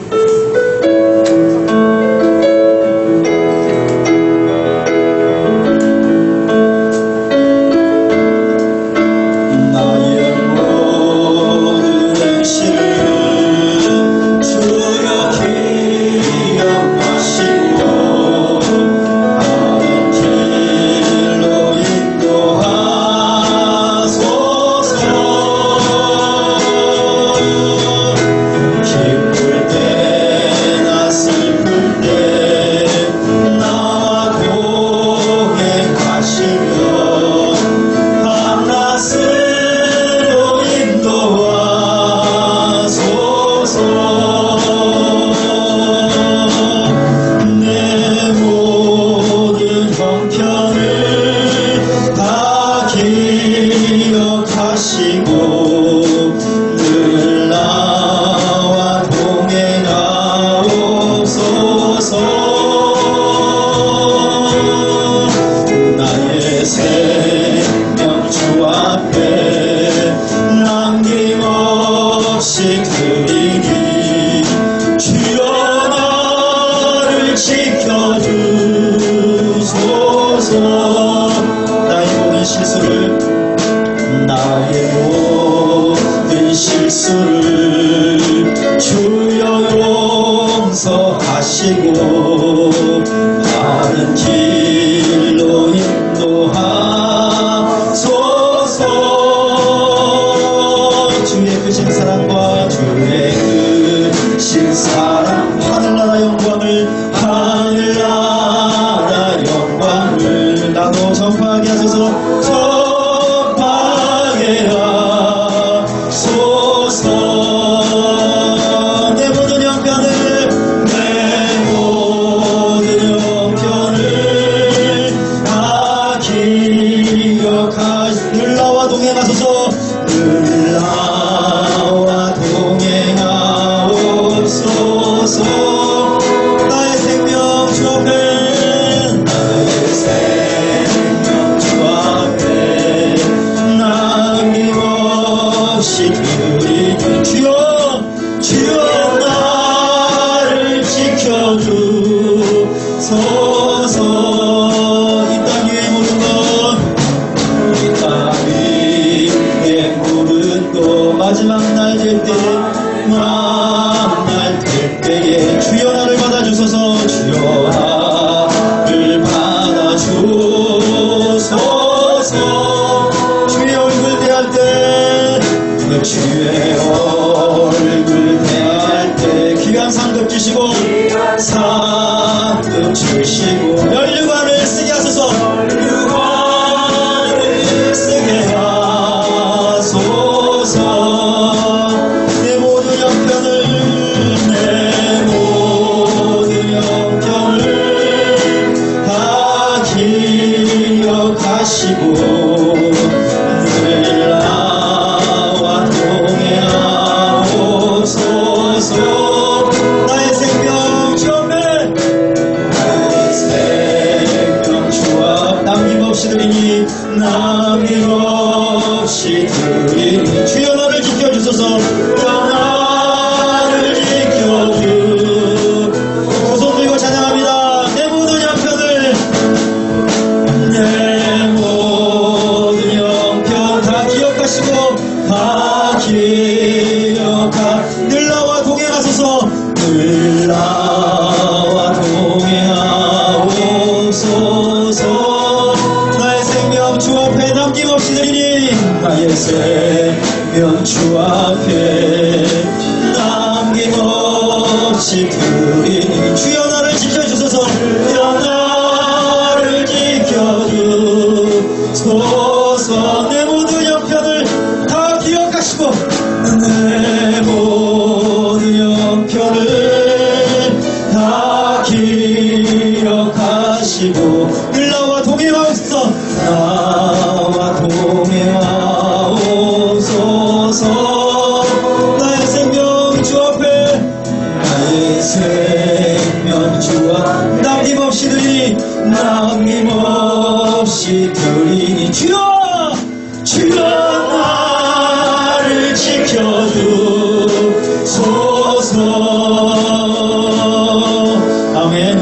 기억하시고 늘 나와 동행하옵소서 나와 동행하옵소서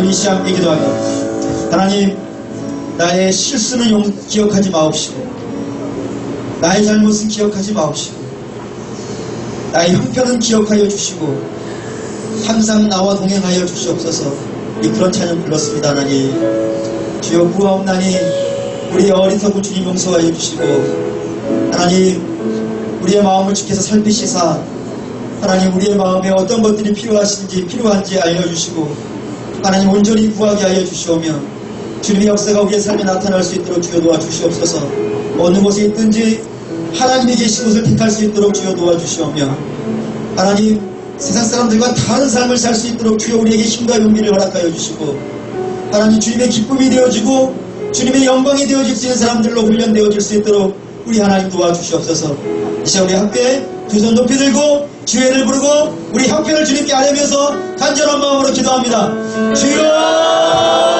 우리 시 함께 기도하며 하나님 나의 실수는 기억하지 마옵시고 나의 잘못은 기억하지 마옵시고 나의 형편은 기억하여 주시고 항상 나와 동행하여 주시옵소서. 그런 찬양 불렀습니다. 하나님 주여 구하옵나니 우리의 어리석은 주님 용서하여 주시고 하나님 우리의 마음을 주께서 살피시사 하나님 우리의 마음에 어떤 것들이 필요한지 알려주시고 하나님 온전히 구하게 하여 주시오며 주님의 역사가 우리의 삶에 나타날 수 있도록 주여 도와주시옵소서. 어느 곳에 있든지 하나님이 계신 곳을 택할 수 있도록 주여 도와주시오며 하나님 세상 사람들과 다른 삶을 살 수 있도록 주여 우리에게 힘과 용기를 허락하여 주시고 하나님 주님의 기쁨이 되어지고 주님의 영광이 되어질 수 있는 사람들로 훈련되어질 수 있도록 우리 하나님 도와주시옵소서. 이 시간 우리 함께 두 손 높이 들고 주의 이름을 부르고 우리 형편을 주님께 아뢰면서 간절한 마음으로 기도합니다. 주여